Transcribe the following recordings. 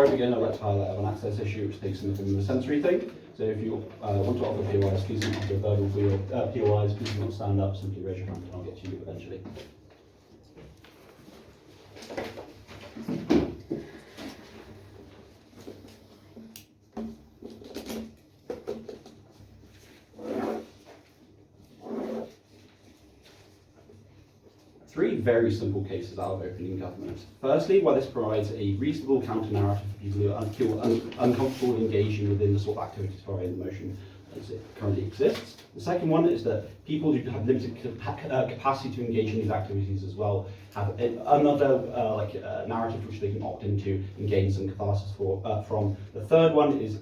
before I begin, I'd like to highlight an access issue which takes something from the sensory thing. So if you want to offer POIs, please don't offer verbal POIs, please do not stand up, simply raise your hand and I'll get to you eventually. Three very simple cases out of opening government. Firstly, why this provides a reasonable counter-narrative for people who are uncomfortable engaging within the sort of activities following the motion as it currently exists. The second one is that people who have limited capacity to engage in these activities as well have another narrative which they can opt into and gain some catharsis from. The third one is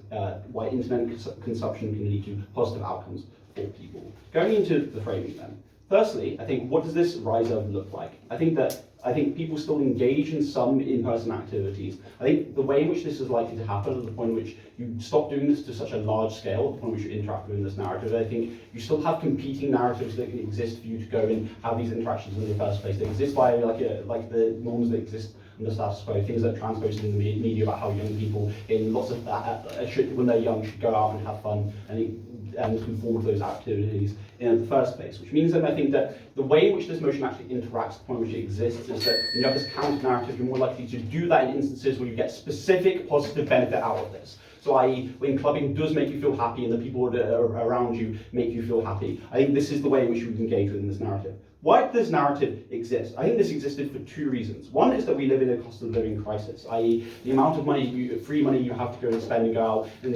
why internet consumption can lead to positive outcomes for people. Going into the framing then. Firstly, I think, what does this rise up look like? I think people still engage in some in-person activities. I think the way in which this is likely to happen at the point in which you stop doing this to such a large scale, at the point in which you interact within this narrative, I think you still have competing narratives that can exist for you to go and have these interactions in the first place. They exist via like the norms that exist in the status quo, things that are transposed in the media about how young people in lots of when they're young should go out and have fun and conform to those activities in the first place, which means that I think that the way in which this motion actually interacts, the point in which it exists, is that when you have this counter-narrative, you're more likely to do that in instances where you get specific positive benefit out of this. So i.e., when clubbing does make you feel happy and the people that are around you make you feel happy, I think this is the way in which we engage within this narrative. Why does this narrative exist? I think this existed for two reasons. One is that we live in a cost of living crisis, i.e. the amount of money, free money you have to go and spend and go out and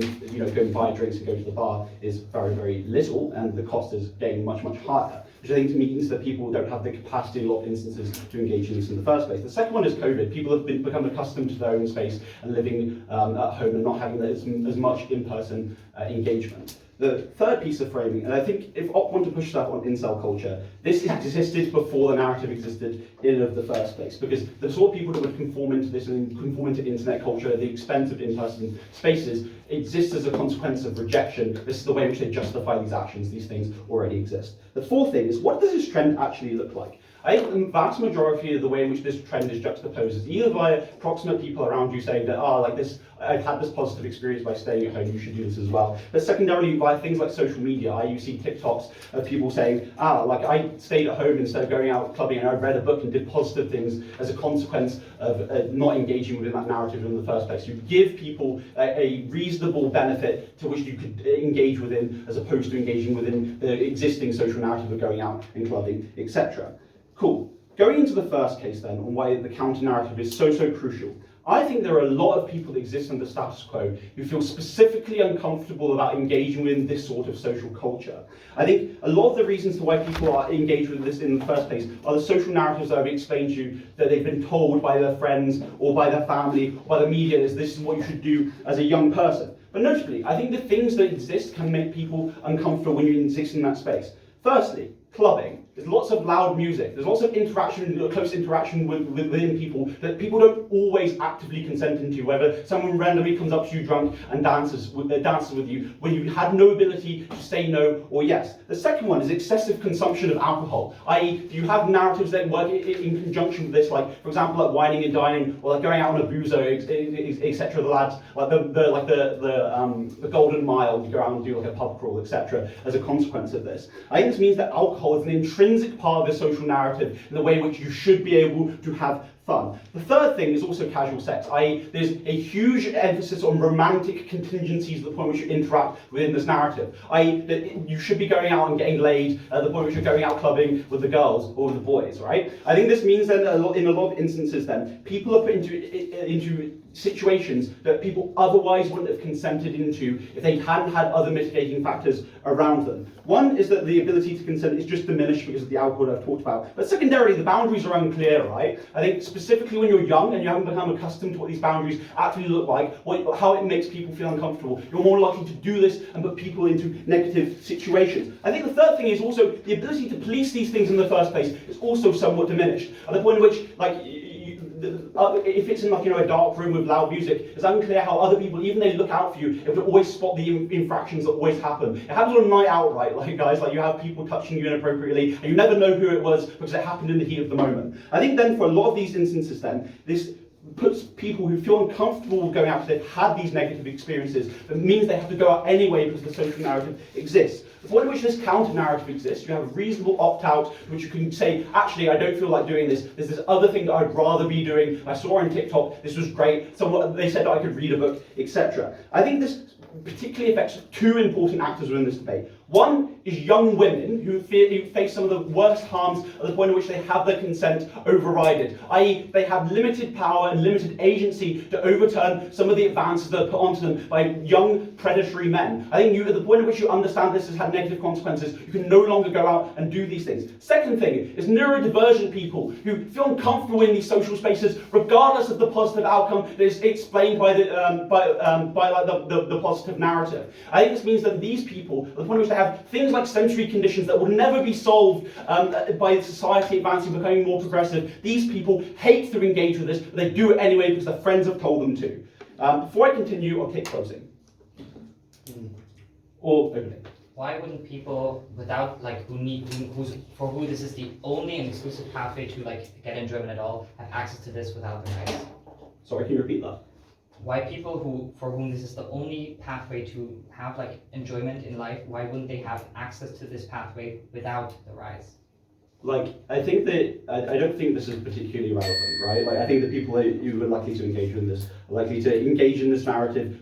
go and buy drinks and go to the bar is very, very little, and the cost is getting much, much higher, which I think means that people don't have the capacity in a lot of instances to engage in this in the first place. The second one is COVID. People have become accustomed to their own space and living at home and not having as much in-person engagement. The third piece of framing, and I think if Op want to push stuff on incel culture, this existed before the narrative existed in the first place, because the sort of people that would conform into this and conform into internet culture at the expense of in-person spaces exists as a consequence of rejection. This is the way in which they justify these actions. These things already exist. The fourth thing is, what does this trend actually look like? I think the vast majority of the way in which this trend is juxtaposed is either by proximate people around you saying that, I've had this positive experience by staying at home, you should do this as well. But secondarily, by things like social media, you see TikToks of people saying, I stayed at home instead of going out clubbing and I read a book and did positive things as a consequence of not engaging within that narrative in the first place. You give people a reasonable benefit to which you could engage within, as opposed to engaging within the existing social narrative of going out and clubbing, etc. Cool. Going into the first case then, on why the counter-narrative is so crucial. I think there are a lot of people that exist in the status quo who feel specifically uncomfortable about engaging with this sort of social culture. I think a lot of the reasons to why people are engaged with this in the first place are the social narratives that I've explained to you, that they've been told by their friends or by their family or by the media is this is what you should do as a young person. But notably, I think the things that exist can make people uncomfortable when you exist in that space. Firstly, clubbing. There's lots of loud music. There's lots of close interaction within people that people don't always actively consent into, whether someone randomly comes up to you drunk and dances with you when you had no ability to say no or yes. The second one is excessive consumption of alcohol, i.e. you have narratives that work in conjunction with this, like, for example, like whining and dining, or like going out on a boozer, etc. The lads, like the Golden Mile, you go out and do like a pub crawl, etc. as a consequence of this. I think this means that alcohol is an intrinsic part of the social narrative in the way in which you should be able to have fun. The third thing is also casual sex, i.e. there's a huge emphasis on romantic contingencies at the point at which you interact within this narrative, i.e. that you should be going out and getting laid at the point at which you're going out clubbing with the girls or with the boys, right? I think this means that in a lot of instances then, people are put into situations that people otherwise wouldn't have consented into if they hadn't had other mitigating factors around them. One is that the ability to consent is just diminished because of the alcohol I've talked about. But secondarily, the boundaries are unclear, right? I think specifically when you're young and you haven't become accustomed to what these boundaries actually look like, how it makes people feel uncomfortable, you're more likely to do this and put people into negative situations. I think the third thing is also the ability to police these things in the first place is also somewhat diminished. At the point in which, if it's in a dark room with loud music, it's unclear how other people, even they look out for you, it would always spot the infractions that always happen. It happens on a night out, right? Guys, you have people touching you inappropriately, and you never know who it was because it happened in the heat of the moment. I think then for a lot of these instances then, this puts people who feel uncomfortable going out, they've had these negative experiences, that means they have to go out anyway because the social narrative exists. The point at which this counter-narrative exists, you have a reasonable opt-out, which you can say, actually, I don't feel like doing this. There's this other thing that I'd rather be doing. I saw on TikTok, this was great. They said that I could read a book, etc. I think this particularly affects two important actors within this debate. One is young women who face some of the worst harms at the point at which they have their consent overridden, i.e. they have limited power and limited agency to overturn some of the advances that are put onto them by young predatory men. I think at the point at which you understand this has had negative consequences, you can no longer go out and do these things. Second thing is neurodivergent people who feel uncomfortable in these social spaces regardless of the positive outcome that is explained by the positive narrative. I think this means that these people, at the point at which they have things like sensory conditions that will never be solved by society advancing, becoming more progressive, these people hate to engage with this, but they do it anyway because their friends have told them to. Before I continue, I'll take closing. Or opening. Why wouldn't people without for who this is the only and exclusive pathway to get enjoyment at all have access to this without the rights? Sorry, can you repeat that? Why people for whom this is the only pathway to have enjoyment in life, why wouldn't they have access to this pathway without the rise? I think that I don't think this is particularly relevant, right? I think the people who are likely to engage in this are likely to engage in this narrative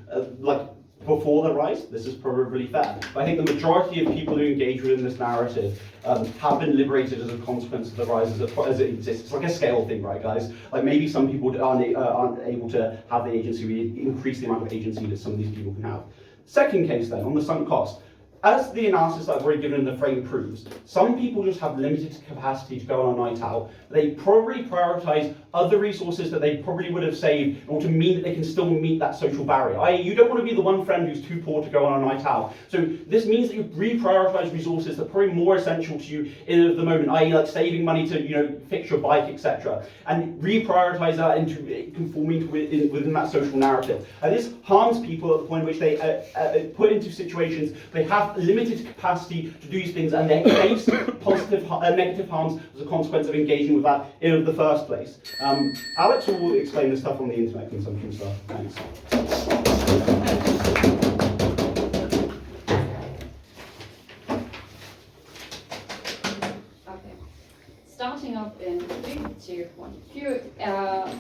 before the rise. This is probably fair. But I think the majority of people who engage within this narrative have been liberated as a consequence of the rise as it exists. It's like a scale thing, right, guys? Maybe some people aren't able to have the agency. We increase the amount of agency that some of these people can have. Second case then, on the sunk cost. As the analysis that I've already given in the frame proves, some people just have limited capacity to go on a night out. They probably prioritise other resources that they probably would have saved in order to mean that they can still meet that social barrier. I.e., you don't want to be the one friend who's too poor to go on a night out. So this means that you reprioritise resources that are probably more essential to you in the moment, i.e. saving money to fix your bike, etc. And reprioritise that into conforming within that social narrative. And this harms people at the point at which they put into situations they have limited capacity to do these things, and they face positive negative harms as a consequence of engaging with that in the first place. Alex will explain the stuff on the internet consumption stuff. Thanks. Okay. Starting up in 3, 2, 1. Few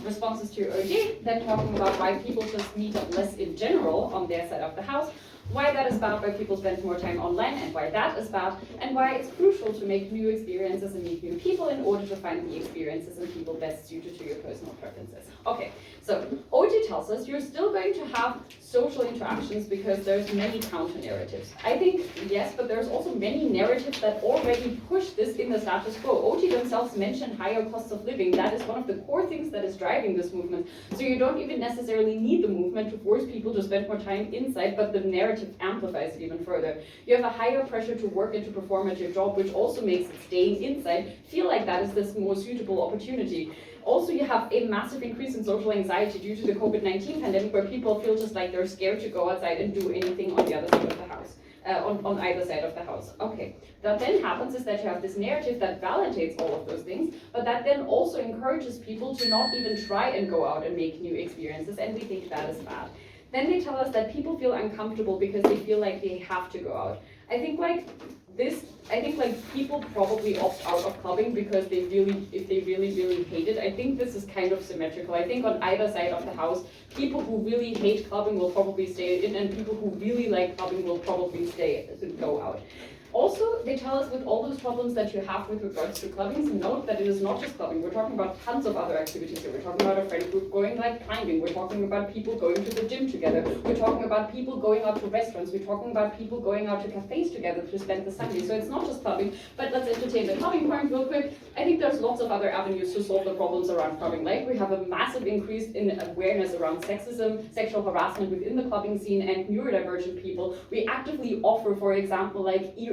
responses to OG, then talking about why people just meet up less in general on their side of the house. Why that is bad, why people spend more time online, and why that is bad, and why it's crucial to make new experiences and meet new people in order to find the experiences and people best suited to your personal preferences. Okay, so OG tells us you're still going to have social interactions because there's many counter-narratives. I think, yes, but there's also many narratives that already push this in the status quo. OG themselves mentioned higher costs of living. That is one of the core things that is driving this movement. So you don't even necessarily need the movement to force people to spend more time inside, but the narrative amplifies it even further. You have a higher pressure to work and to perform at your job, which also makes staying inside feel like that is this more suitable opportunity. Also, you have a massive increase in social anxiety due to the COVID-19 pandemic, where people feel just like they're scared to go outside and do anything on the other side of the house. On either side of the house. Okay. What then happens is that you have this narrative that validates all of those things, but that then also encourages people to not even try and go out and make new experiences, and we think that is bad. Then they tell us that people feel uncomfortable because they feel like they have to go out. I think people probably opt out of clubbing because if they really hate it. I think this is kind of symmetrical. I think on either side of the house, people who really hate clubbing will probably stay in, and people who really like clubbing will probably go out. Also, they tell us with all those problems that you have with regards to clubbing, note that it is not just clubbing. We're talking about tons of other activities here. We're talking about a friend group going climbing. We're talking about people going to the gym together. We're talking about people going out to restaurants. We're talking about people going out to cafes together to spend the Sunday. So it's not just clubbing, but let's entertain the clubbing point real quick. I think there's lots of other avenues to solve the problems around clubbing. We have a massive increase in awareness around sexism, sexual harassment within the clubbing scene, and neurodivergent people. We actively offer, for example,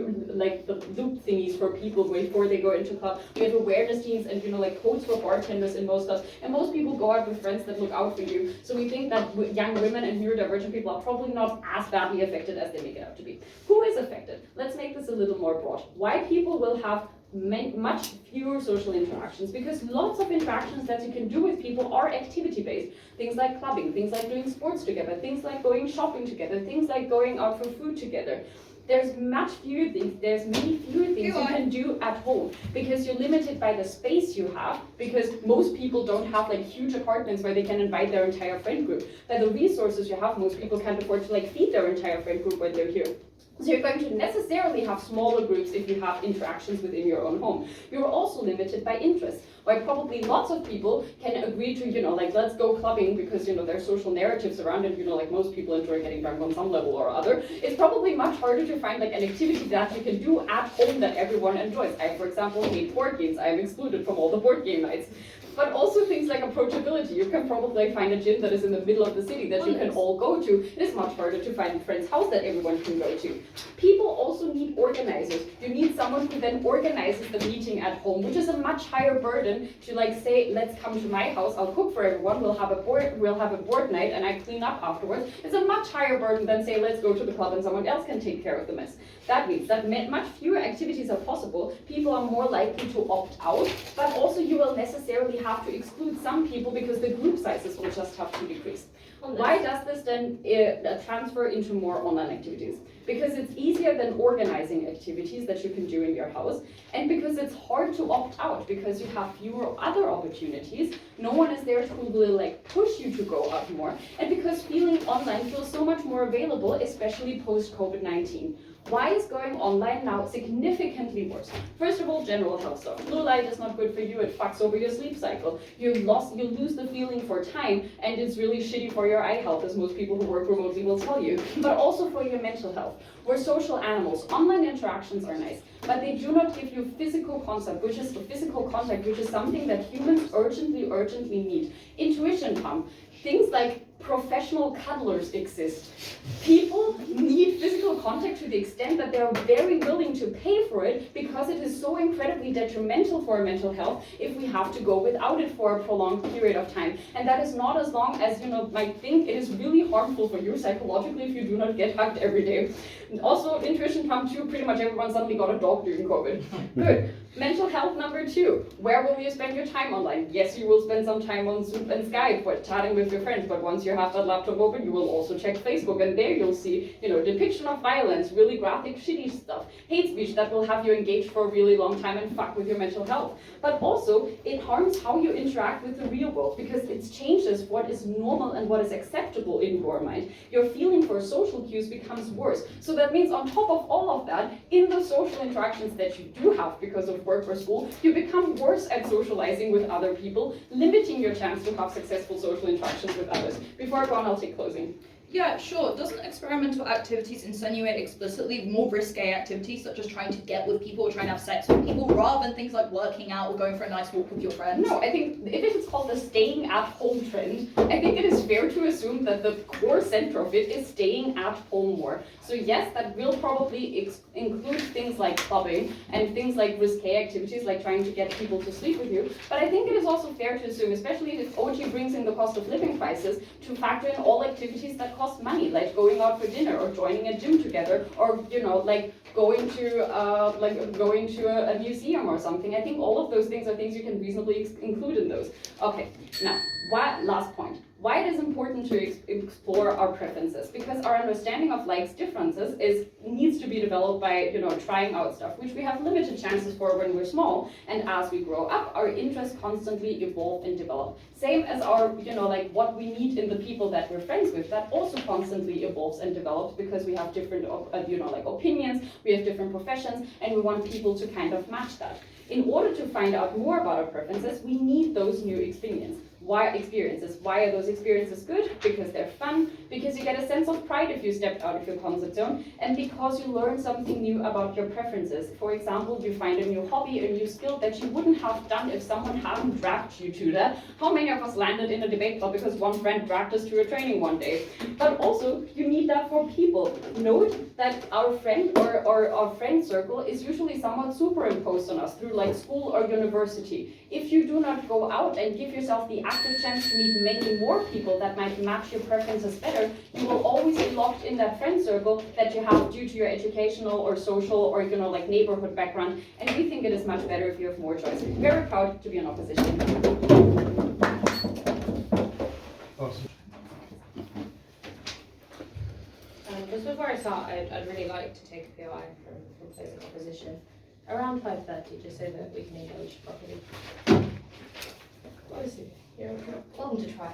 the loop thingies for people before they go into club. We have awareness teams and codes for bartenders in most clubs, and most people go out with friends that look out for you. So we think that young women and neurodivergent people are probably not as badly affected as they make it out to be. Who is affected? Let's make this a little more broad. Why people will have much fewer social interactions, because lots of interactions that you can do with people are activity based. Things like clubbing, things like doing sports together, things like going shopping together, things like going out for food together. There's many fewer things you can do at home, because you're limited by the space you have, because most people don't have like huge apartments where they can invite their entire friend group. By the resources you have, most people can't afford to like feed their entire friend group when they're here. So you're going to necessarily have smaller groups if you have interactions within your own home. You're also limited by interests, where probably lots of people can agree to, like let's go clubbing because, there's social narratives around it, like most people enjoy getting drunk on some level or other. It's probably much harder to find like an activity that you can do at home that everyone enjoys. I, for example, hate board games. I am excluded from all the board game nights. But also things like approachability. You can probably find a gym that is in the middle of the city that you can all go to. It is much harder to find a friend's house that everyone can go to. People also need organizers. You need someone who then organizes the meeting at home, which is a much higher burden to like say, let's come to my house, I'll cook for everyone, we'll have a board night and I clean up afterwards. It's a much higher burden than say, let's go to the club and someone else can take care of the mess. That means that much fewer activities are possible. People are more likely to opt out, but also you will necessarily have to exclude some people because the group sizes will just have to decrease. Why does this then transfer into more online activities? Because it's easier than organizing activities that you can do in your house, and because it's hard to opt out because you have fewer other opportunities. No one is there who will like push you to go out more, and because feeling online feels so much more available, especially post COVID-19. Why is going online now significantly worse? First of all, general health stuff. Blue light is not good for you, it fucks over your sleep cycle. You lose the feeling for time, and it's really shitty for your eye health, as most people who work remotely will tell you, but also for your mental health. We're social animals. Online interactions are nice, but they do not give you physical contact, which is something that humans urgently need. Intuition pump. Things like professional cuddlers exist. People need physical contact to the extent that they're very willing to pay for it because it is so incredibly detrimental for our mental health if we have to go without it for a prolonged period of time. And that is not as long as might think. It is really harmful for you psychologically if you do not get hugged every day. And also, intuition pump 2, pretty much everyone suddenly got a dog during COVID. Good. Mental health number 2. Where will you spend your time online? Yes, you will spend some time on Zoom and Skype chatting with your friends, but once you have that laptop open, you will also check Facebook, and there you'll see, depiction of violence, really graphic, shitty stuff, hate speech that will have you engaged for a really long time and fuck with your mental health. But also, it harms how you interact with the real world because it changes what is normal and what is acceptable in your mind. Your feeling for social cues becomes worse. So that means on top of all of that, in the social interactions that you do have because of work or school, you become worse at socializing with other people, limiting your chance to have successful social interactions with others. Before I go on, I'll take closing. Yeah, sure. Doesn't experimental activities insinuate explicitly more risque activities, such as trying to get with people or trying to have sex with people, rather than things like working out or going for a nice walk with your friends? No, I think if it is called the staying at home trend, I think it is fair to assume that the core center of it is staying at home more. So yes, that will probably include things like clubbing and things like risque activities, like trying to get people to sleep with you. But I think it is also fair to assume, especially if OG brings in the cost of living crisis, to factor in all activities that cost money, like going out for dinner or joining a gym together, or like going to a museum or something. I think all of those things are things you can reasonably include in those. Okay, now, last point. Why it is important to explore our preferences? Because our understanding of likes differences needs to be developed by trying out stuff, which we have limited chances for when we're small, and as we grow up, our interests constantly evolve and develop. Same as our like what we need in the people that we're friends with, that also constantly evolves and develops because we have different like opinions, we have different professions, and we want people to kind of match that. In order to find out more about our preferences, we need those new experiences. Why are those experiences good? Because they're fun, because you get a sense of pride if you stepped out of your comfort zone, and because you learn something new about your preferences. For example, you find a new hobby, a new skill that you wouldn't have done if someone hadn't dragged you to that. How many of us landed in a debate club because one friend dragged us to a training one day? But also, you need that for people. Note that our friend or our friend circle is usually somewhat superimposed on us through like school or university. If you do not go out and give yourself the active chance to meet many more people that might match your preferences better, you will always be locked in that friend circle that you have due to your educational or social or like neighborhood background. And we think it is much better if you have more choice. We're very proud to be in opposition. Awesome. Just before I start, I'd really like to take a POI from place of opposition around 5:30, just so that we can engage properly. Obviously, you're welcome to try.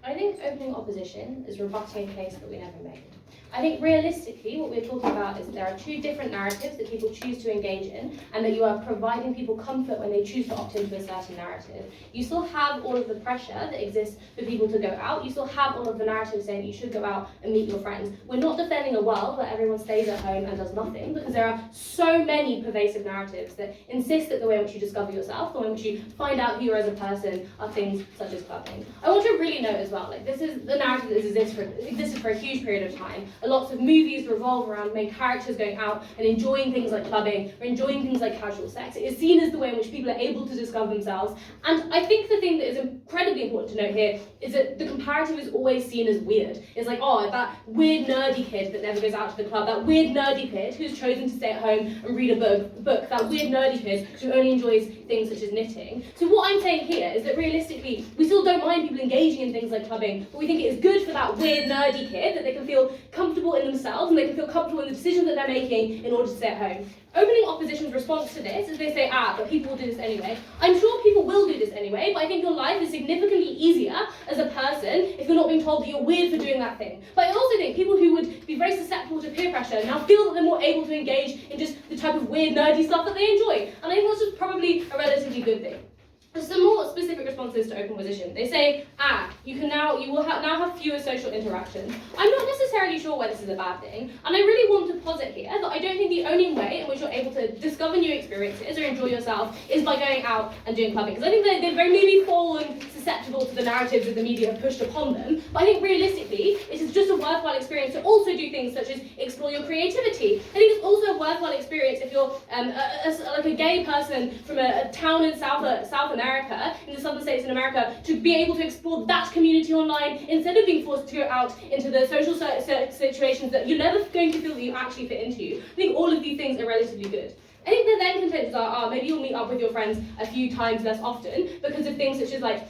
I think opening opposition is rebutting a case that we never made. I think realistically what we're talking about is there are two different narratives that people choose to engage in, and that you are providing people comfort when they choose to opt into a certain narrative. You still have all of the pressure that exists for people to go out. You still have all of the narratives saying you should go out and meet your friends. We're not defending a world where everyone stays at home and does nothing, because there are so many pervasive narratives that insist that the way in which you discover yourself, the way in which you find out who you are as a person, are things such as clubbing. I want you to really know as well, like, this is the narrative that existed for a huge period of time. Lots of movies revolve around main characters going out and enjoying things like clubbing or enjoying things like casual sex. It is seen as the way in which people are able to discover themselves. And I think the thing that is incredibly important to note here is that the comparative is always seen as weird. It's like, oh, that weird nerdy kid that never goes out to the club, that weird nerdy kid who's chosen to stay at home and read a book, that weird nerdy kid who only enjoys things such as knitting. So what I'm saying here is that realistically, we still don't mind people engaging in things like clubbing, but we think it is good for that weird nerdy kid that they can feel comfortable in themselves and they can feel comfortable in the decisions that they're making in order to stay at home. Opening opposition's response to this is they say, but people will do this anyway. I'm sure people will do this anyway, but I think your life is significantly easier as a person if you're not being told that you're weird for doing that thing. But I also think people who would be very susceptible to peer pressure now feel that they're more able to engage in just the type of weird, nerdy stuff that they enjoy. And I think that's just probably a relatively good thing. Some more specific responses to open opposition. They say, you will now have fewer social interactions. I'm not necessarily sure why this is a bad thing, and I really want to posit here that I don't think the only way in which you're able to discover new experiences or enjoy yourself is by going out and doing clubbing. Because I think they've very maybe fallen susceptible to the narratives that the media have pushed upon them. But I think realistically, it is just a worthwhile experience to also do things such as explore your creativity. I think it's also a worthwhile experience if you're like a gay person from a town in South America, in the southern states in America, to be able to explore that community online instead of being forced to go out into the social situations that you're never going to feel that you actually fit into. I think all of these things are relatively good. I think the then contenders are, maybe you'll meet up with your friends a few times less often because of things such as like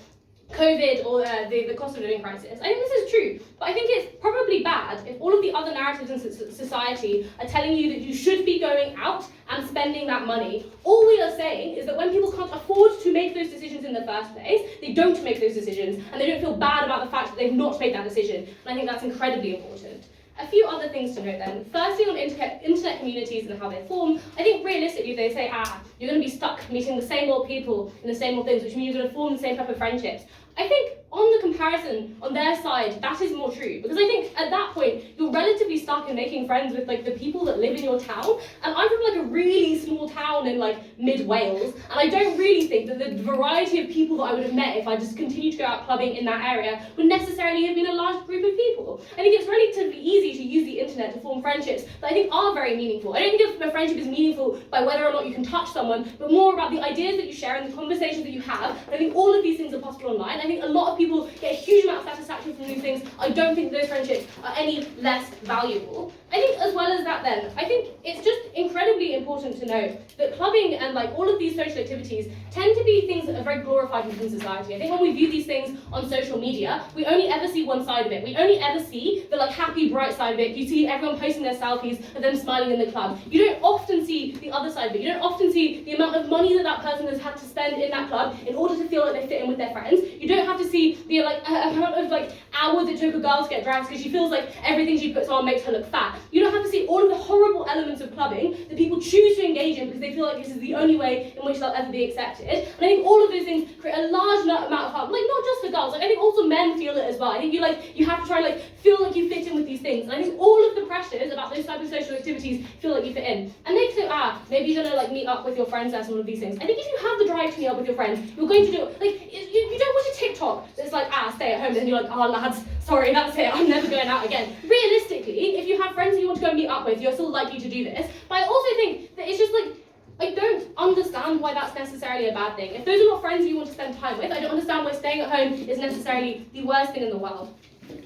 COVID or the cost of living crisis. I think this is true, but I think it's probably bad if all of the other narratives in society are telling you that you should be going out and spending that money. All we are saying is that when people can't afford to make those decisions in the first place, they don't make those decisions, and they don't feel bad about the fact that they've not made that decision. And I think that's incredibly important. A few other things to note then. Firstly, on internet communities and how they form, I think realistically they say, you're going to be stuck meeting the same old people and the same old things, which means you're going to form the same type of friendships. I think on the comparison, on their side, that is more true. Because I think at that point, you're relatively stuck in making friends with like the people that live in your town. And I'm from like a really small town in like mid-Wales. And I don't really think that the variety of people that I would have met if I just continued to go out clubbing in that area would necessarily have been a large group of people. I think it's relatively easy to use the internet to form friendships that I think are very meaningful. I don't think a friendship is meaningful by whether or not you can touch someone, but more about the ideas that you share and the conversations that you have. And I think all of these things are possible online. I think a lot of people get a huge amount of satisfaction from these things. I don't think those friendships are any less valuable. I think as well as that then, I think it's just incredibly important to note that clubbing and like all of these social activities tend to be things that are very glorified within society. I think when we view these things on social media, we only ever see one side of it. We only ever see the like happy, bright side of it. You see everyone posting their selfies and them smiling in the club. You don't often see the other side of it. You don't often see the amount of money that that person has had to spend in that club in order to feel like they fit in with their friends. You don't have to see the amount of like hours it took a girl to get dressed because she feels like everything she puts on makes her look fat. You don't have to see all of the horrible elements of clubbing that people choose to engage in because they feel like this is the only way in which they'll ever be accepted. And I think all of those things create a large amount of harm. Like not just for girls, like I think also men feel it as well. I think you have to try and feel like you fit in with these things. And I think all of the pressures about those types of social activities feel like you fit in. And they say, maybe you're gonna meet up with your friends and all of these things. I think if you have the drive to meet up with your friends, you're going to do it. You don't want to TikTok that's like, stay at home, and you're like, oh lads, sorry, that's it, I'm never going out again. Realistically, if you have friends that you want to go meet up with, you're still likely to do this. But I also think that it's just like, I don't understand why that's necessarily a bad thing. If those are not friends you want to spend time with, I don't understand why staying at home is necessarily the worst thing in the world.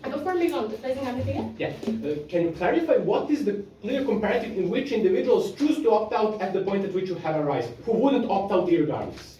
And before I move on, does anyone have anything yet? Yeah. Can you clarify what is the clear comparative in which individuals choose to opt out at the point at which you have arrived, who wouldn't opt out regardless?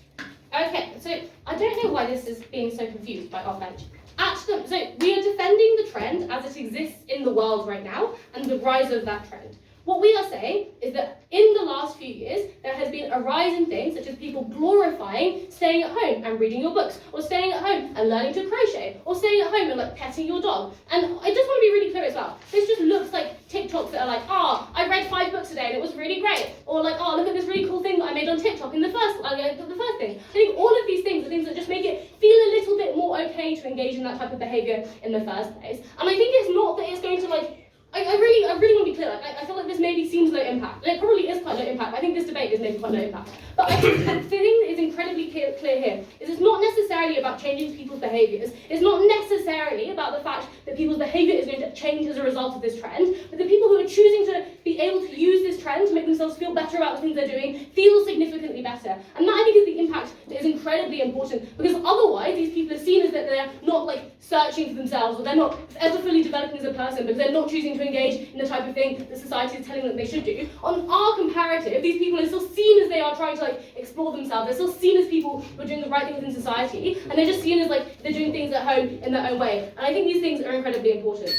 Okay, so I don't know why this is being so confused by our bench. Actually, so we are defending the trend as it exists in the world right now and the rise of that trend. What we are saying is that in the last few years, there has been a rise in things such as people glorifying staying at home and reading your books, or staying at home and learning to crochet, or staying at home and like petting your dog. And I just want to be really clear as well. This just looks like TikToks that are like, I read 5 books today and it was really great. Or like, look at this really cool thing that I made on TikTok in the first thing. I think all of these things are things that just make it feel a little bit more okay to engage in that type of behaviour in the first place. And I think it's not that it's going to like, I really want to be clear. Like, I feel like this maybe seems low impact, and it probably is quite low impact. I think this debate is maybe quite low impact. But I think the thing that is incredibly clear here is it's not necessarily about changing people's behaviours. It's not necessarily about the fact that people's behaviour is going to change as a result of this trend, but the people who are choosing to be able to use this trend to make themselves feel better about the things they're doing feel significantly better. And that I think is the impact that is incredibly important, because otherwise these people are seen as that they're not like searching for themselves, or they're not ever fully developing as a person because they're not choosing to engage in the type of thing that society is telling them they should do. On our comparative, these people are still seen as they are trying to like explore themselves. They're still seen as people who are doing the right things in society, and they're just seen as like they're doing things at home in their own way. And I think these things are incredibly important.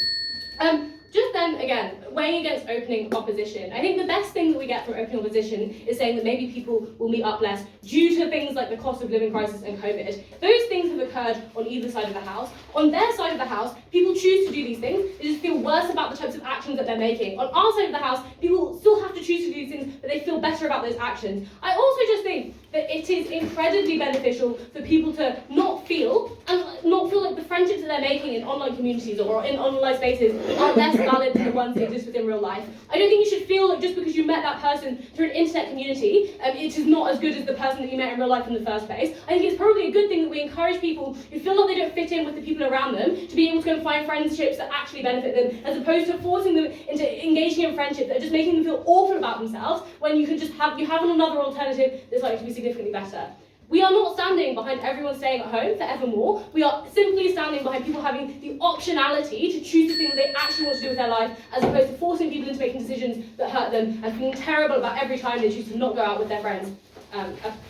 Just then, again, weighing against opening opposition, I think the best thing that we get from opening opposition is saying that maybe people will meet up less due to things like the cost of living crisis and COVID. Those things have occurred on either side of the house. On their side of the house, people choose to do these things. They just feel worse about the types of actions that they're making. On our side of the house, people still have to choose to do these things, but they feel better about those actions. I also just think that it is incredibly beneficial for people to not feel like the friendships that they're making in online communities or in online spaces are less valid than the ones that exist within real life. I don't think you should feel like just because you met that person through an internet community, it is not as good as the person that you met in real life in the first place. I think it's probably a good thing that we encourage people who feel like they don't fit in with the people around them to be able to go and find friendships that actually benefit them, as opposed to forcing them into engaging in friendships that are just making them feel awful about themselves when you can just have another alternative that's likely to be significantly better. We are not standing behind everyone staying at home forevermore. We are simply standing behind people having the optionality to choose the thing that they actually want to do with their life, as opposed to forcing people into making decisions that hurt them and feeling terrible about every time they choose to not go out with their friends.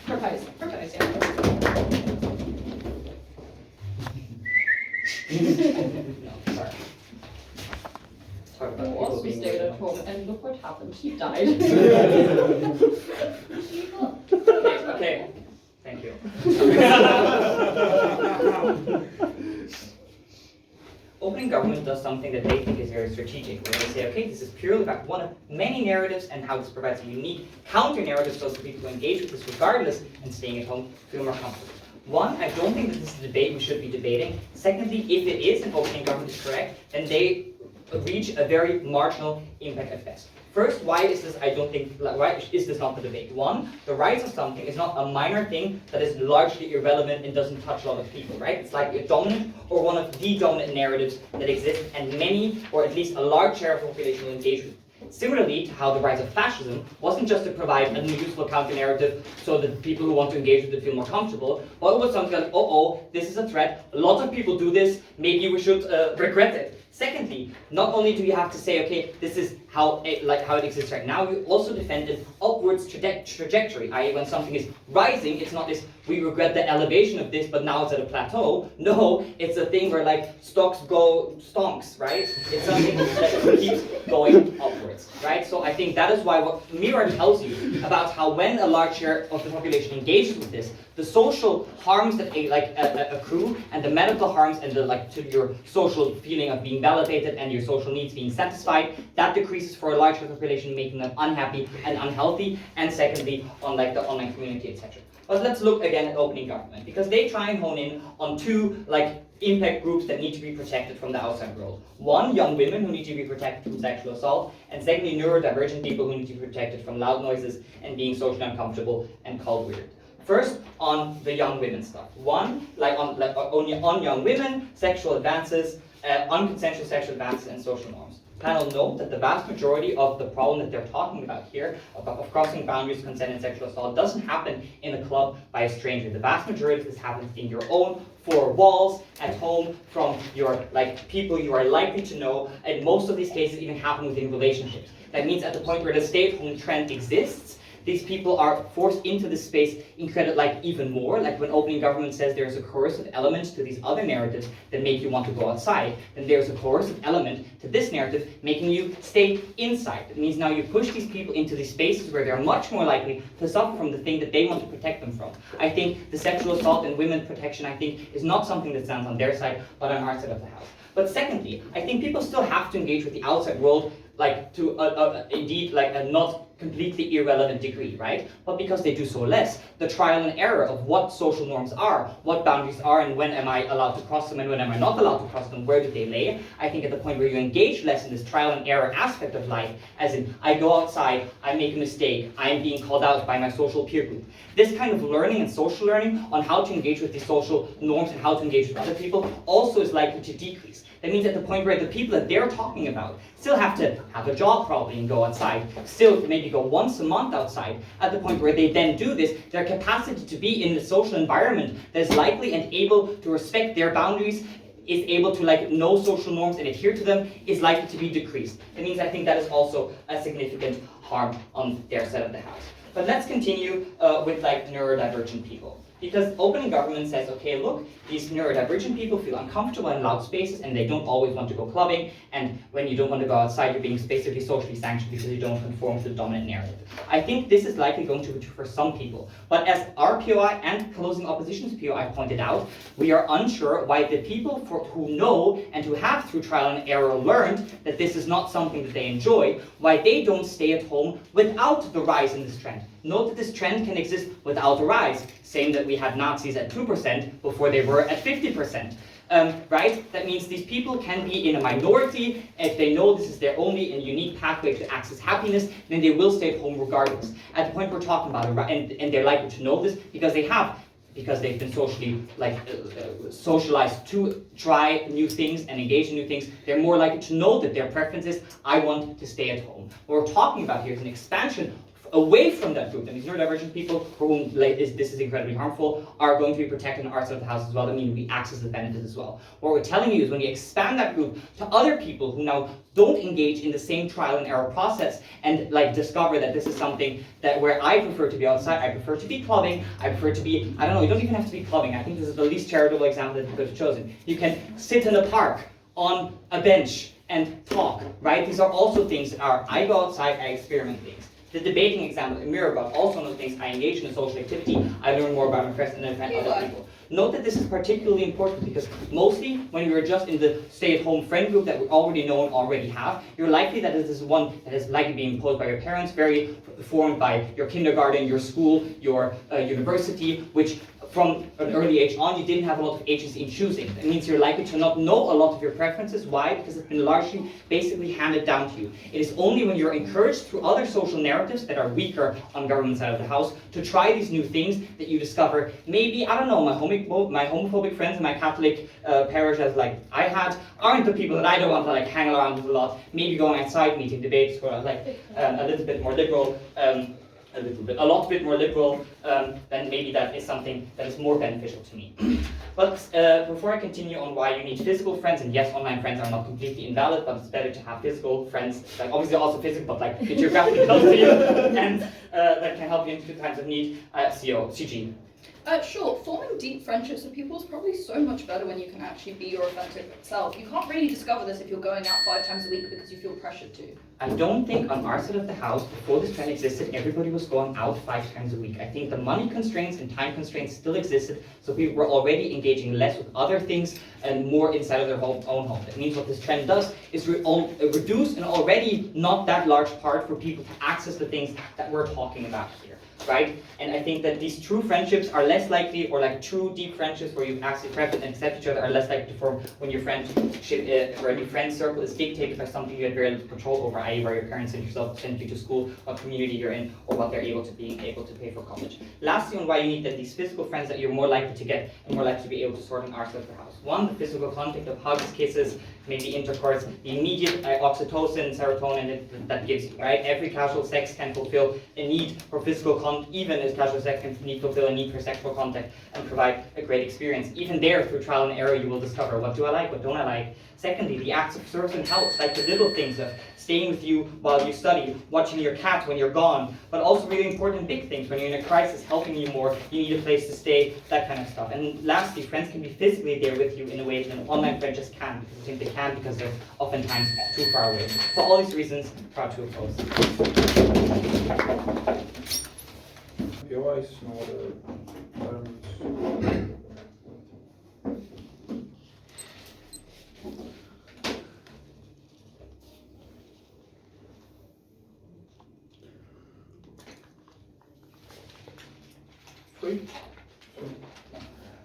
Propose, yeah. Who also stayed at home, and look what happened, he died. Okay. Thank you. Opening government does something that they think is very strategic, where they say, okay, this is purely about one of many narratives and how this provides a unique counter-narrative so that people who engage with this regardless and staying at home feel more comfortable. One, I don't think that this is a debate we should be debating. Secondly, if it is and opening government is correct, then they reach a very marginal impact at best. First, why is this not the debate? One, the rise of something is not a minor thing that is largely irrelevant and doesn't touch a lot of people, right? It's like a dominant or one of the dominant narratives that exist, and many, or at least a large share of the population will engage with. Similarly to how the rise of fascism wasn't just to provide a useful counter-narrative so that people who want to engage with it feel more comfortable, but it was something like, this is a threat, a lot of people do this, maybe we should regret it. Secondly, not only do you have to say, okay, this is how it exists right now, you also defend an upwards trajectory, i.e. when something is rising, it's not this, we regret the elevation of this, but now it's at a plateau. No, it's a thing where like stocks go stonks, right? It's something that keeps going upwards, right? So I think that is why what Mira tells you about how when a large share of the population engages with this, the social harms that accrue and the medical harms and to your social feeling of being validated and your social needs being satisfied, that decreases for a large population, making them unhappy and unhealthy. And secondly, on the online community, etc. But let's look again at opening government, because they try and hone in on two impact groups that need to be protected from the outside world. One, young women who need to be protected from sexual assault, and secondly, neurodivergent people who need to be protected from loud noises and being socially uncomfortable and called weird. First, on the young women stuff. One, on young women, sexual advances, unconsensual sexual advances, and social norms. Panel note that the vast majority of the problem that they're talking about here, of crossing boundaries, consent, and sexual assault, doesn't happen in a club by a stranger. The vast majority of this happens in your own four walls, at home, from your people you are likely to know, and most of these cases even happen within relationships. That means at the point where the stay-at-home trend exists, these people are forced into this space even more. Like when opening government says there's a coercive element to these other narratives that make you want to go outside, then there's a coercive element to this narrative making you stay inside. It means now you push these people into these spaces where they're much more likely to suffer from the thing that they want to protect them from. I think the sexual assault and women's protection, I think, is not something that stands on their side, but on our side of the house. But secondly, I think people still have to engage with the outside world to a not completely irrelevant degree, right? But because they do so less, the trial and error of what social norms are, what boundaries are, and when am I allowed to cross them and when am I not allowed to cross them, where do they lay? I think at the point where you engage less in this trial and error aspect of life, as in, I go outside, I make a mistake, I am being called out by my social peer group. This kind of learning and social learning on how to engage with these social norms and how to engage with other people also is likely to decrease. That means at the point where the people that they're talking about still have to have a job probably and go outside, still maybe go once a month outside, at the point where they then do this, their capacity to be in a social environment that is likely and able to respect their boundaries, is able to know social norms and adhere to them, is likely to be decreased. That means I think that is also a significant harm on their side of the house. But let's continue with neurodivergent people. Because opening government says, okay, look, these neurodivergent people feel uncomfortable in loud spaces and they don't always want to go clubbing, and when you don't want to go outside, you're being basically socially sanctioned because you don't conform to the dominant narrative. I think this is likely going to be true for some people, but as our POI and closing opposition's POI pointed out, we are unsure why the people who know and who have through trial and error learned that this is not something that they enjoy, why they don't stay at home without the rise in this trend. Note that this trend can exist without a rise, same that we had Nazis at 2% before they were at 50%. Right? That means these people can be in a minority. If they know this is their only and unique pathway to access happiness, then they will stay at home regardless. At the point we're talking about it, and they're likely to know this because they've been socially socialized to try new things and engage in new things, they're more likely to know that their preference is, I want to stay at home. What we're talking about here is an expansion away from that group. That means neurodivergent people for whom this is incredibly harmful are going to be protected in our side of the house as well. That means we access the benefits as well. What we're telling you is when we expand that group to other people who now don't engage in the same trial and error process and discover that this is something that where I prefer to be outside, I prefer to be clubbing, I prefer to be, I don't know, you don't even have to be clubbing. I think this is the least charitable example that you could have chosen. You can sit in a park on a bench and talk, right? These are also things that are, I go outside, I experiment things. The debating example in Mira about also one of the things I engage in a social activity, I learn more about my friends and then other people. Note that this is particularly important because mostly when you're just in the stay-at-home friend group that we already know and already have, you're likely that this is one that is likely being imposed by your parents, very formed by your kindergarten, your school, your university, which from an early age on, you didn't have a lot of agency in choosing. That means you're likely to not know a lot of your preferences. Why? Because it's been largely basically handed down to you. It is only when you're encouraged through other social narratives that are weaker on government side of the house to try these new things that you discover, maybe, I don't know, my homophobic friends in my Catholic parish as I had, aren't the people that I don't want to hang around with a lot. Maybe going outside, meeting debates who are a little bit more liberal, a lot bit more liberal, then maybe that is something that is more beneficial to me. But before I continue on why you need physical friends, and yes, online friends are not completely invalid, but it's better to have physical friends, obviously also physical, but geographically close to you, and that can help you in times of need. CG. Sure, forming deep friendships with people is probably so much better when you can actually be your authentic self. You can't really discover this if you're going out 5 times a week because you feel pressured to. I don't think on our side of the house, before this trend existed, everybody was going out 5 times a week. I think the money constraints and time constraints still existed, so people were already engaging less with other things and more inside of their own home. That means what this trend does is reduce an already not that large part for people to access the things that we're talking about here. right? And I think that these true friendships are less likely, or like true deep friendships where you actually prep and accept each other, are less likely to form when your friendship or your friend circle is dictated by something you had very little control over, i.e. where your parents sent you to school, what community you're in, or what they're able to pay for college. Lastly, on why you need these physical friends that you're more likely to get and more likely to be able to sort an outside the house. One, the physical contact of hugs, kisses, maybe intercourse, the immediate oxytocin, serotonin that gives you, right? Every casual sex can fulfill a need for physical contact, even as casual sex can fulfill a need for sexual contact and provide a great experience. Even there, through trial and error, you will discover what do I like, what don't I like. Secondly, the acts of service and help, like the little things of staying with you while you study, watching your cat when you're gone, but also really important big things. When you're in a crisis, helping you more, you need a place to stay, that kind of stuff. And lastly, friends can be physically there with you in a way that an online friend just can't, because I think they can because they're oftentimes too far away. For all these reasons, proud to oppose. POIs, no other terms.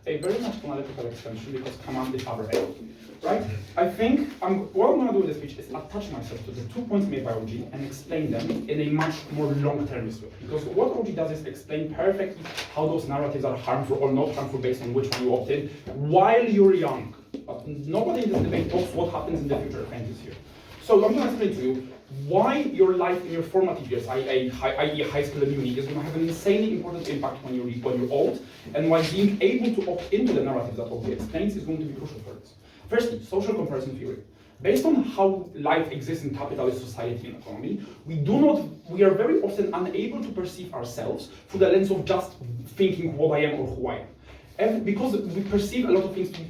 A very much analytical extension because command is other A, right? I think what I'm going to do with this speech is attach myself to the 2 points made by OG and explain them in a much more long-termist way. Because what OG does is explain perfectly how those narratives are harmful or not harmful based on which one you opt in while you're young. But nobody in this debate talks what happens in the future apprentice here. So I'm going to explain to you why your life in your formative years, i.e. high school and uni, is going to have an insanely important impact when you're old, and why being able to opt into the narrative that OG explains is going to be crucial for this. Firstly, social comparison theory. Based on how life exists in capitalist society and economy, we are very often unable to perceive ourselves through the lens of just thinking what I am or who I am. Because we perceive a lot of things to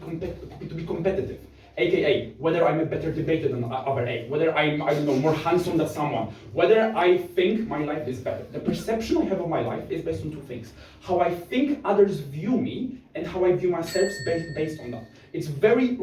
be competitive. AKA, whether I'm a better debater than other A, whether I'm, I don't know, more handsome than someone, whether I think my life is better. The perception I have of my life is based on two things. How I think others view me and how I view myself based on that. It's very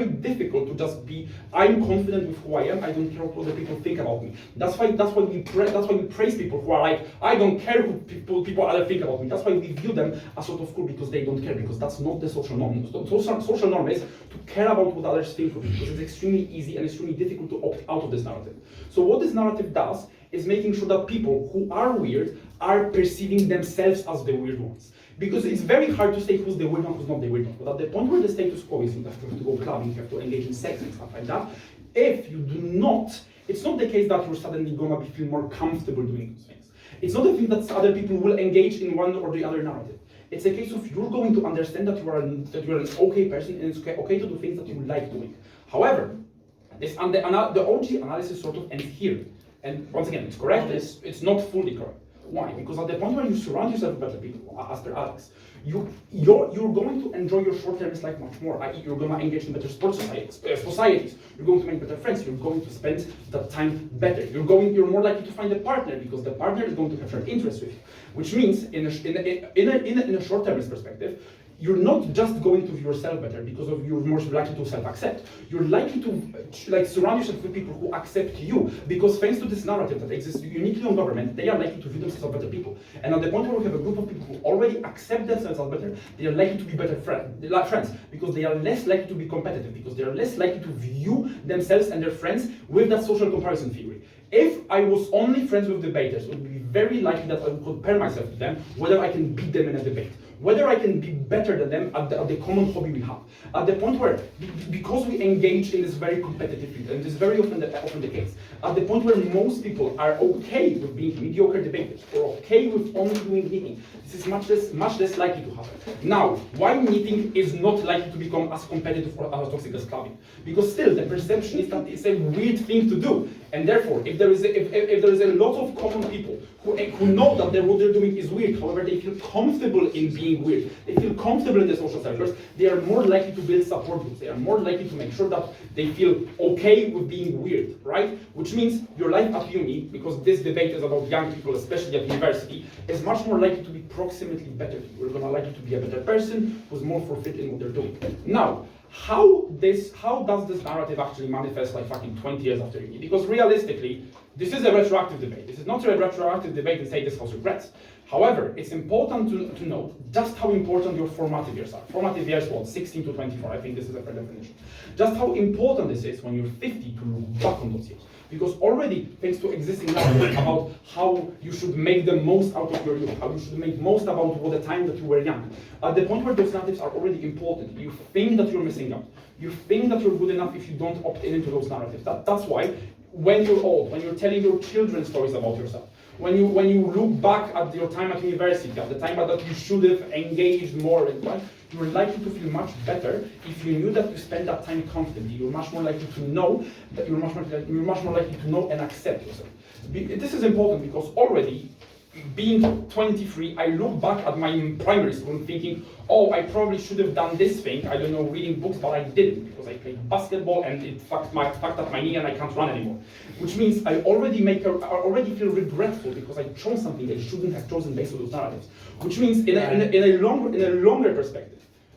difficult to just be, I'm confident with who I am, I don't care what other people think about me. That's why we praise people who are like, I don't care who people other think about me. That's why we view them as sort of cool because they don't care, because that's not the social norm. The social norm is to care about what others think of you, because it's extremely easy and extremely difficult to opt out of this narrative. So what this narrative does is making sure that people who are weird are perceiving themselves as the weird ones. Because it's very hard to say who's the weird one, who's not the weird one. But at the point where the status quo is, you have to go clubbing, you have to engage in sex and stuff like that, if you do not, it's not the case that you're suddenly gonna feel more comfortable doing those things. It's not the thing that other people will engage in one or the other narrative. It's a case of you're going to understand that you're an okay person and it's okay to do things that you like doing. However, the OG analysis sort of ends here. And once again, it's correct, it's not fully correct. Why? Because at the point where you surround yourself with better people, as per Alex, you're going to enjoy your short-termist life much more, i.e. you're going to engage in better sports societies, you're going to make better friends, you're going to spend that time better, you're more likely to find a partner because the partner is going to have shared interests with you, which means in a short-termist perspective, you're not just going to view yourself better because you're more likely to self-accept. You're likely to surround yourself with people who accept you because thanks to this narrative that exists uniquely on government, they are likely to view themselves as better people. And at the point where we have a group of people who already accept themselves as better, they are likely to be better friends because they are less likely to be competitive, because they are less likely to view themselves and their friends with that social comparison theory. If I was only friends with debaters, it would be very likely that I would compare myself to them, whether I can beat them in a debate, whether I can be better than them at the common hobby we have. At the point where, because we engage in this very competitive field, and this is very often the case, at the point where most people are okay with being mediocre debaters, or okay with only doing knitting, this is much less likely to happen. Now, why knitting is not likely to become as competitive or as toxic as clubbing? Because still, the perception is that it's a weird thing to do, and therefore, if there is a lot of common people who know that what they're doing is weird, however, they feel comfortable in being weird, they feel comfortable in the social circles, they are more likely to build support groups, they are more likely to make sure that they feel okay with being weird, right? Which means your life at uni, because this debate is about young people, especially at university, is much more likely to be proximately better. You're gonna likely to be a better person who's more fulfilled in what they're doing. Now, how does this narrative actually manifest like fucking 20 years after uni? Because realistically, this is a retroactive debate. This is not a retroactive debate and say this house regrets. However, it's important to note just how important your formative years are. Formative years, what, 16 to 24, I think this is a fair definition. Just how important this is when you're 50 to look back on those years. Because already, thanks to existing narratives about how you should make the most out of your youth, how you should make most about the time that you were young, at the point where those narratives are already important, you think that you're missing out. You think that you're good enough if you don't opt into those narratives. That's why, when you're old, when you're telling your children stories about yourself, when you look back at your time at university, at the time that you should have engaged more in life, you're likely to feel much better if you knew that you spent that time confidently. You're much more likely to know that you're much more likely to know and accept yourself. This is important because already, being 23, I look back at my primary school thinking, oh, I probably should have done this thing, I don't know, reading books, but I didn't because I played basketball and it fucked up my knee and I can't run anymore. Which means I already feel regretful because I chose something I shouldn't have chosen based on those narratives. Which means in a longer perspective,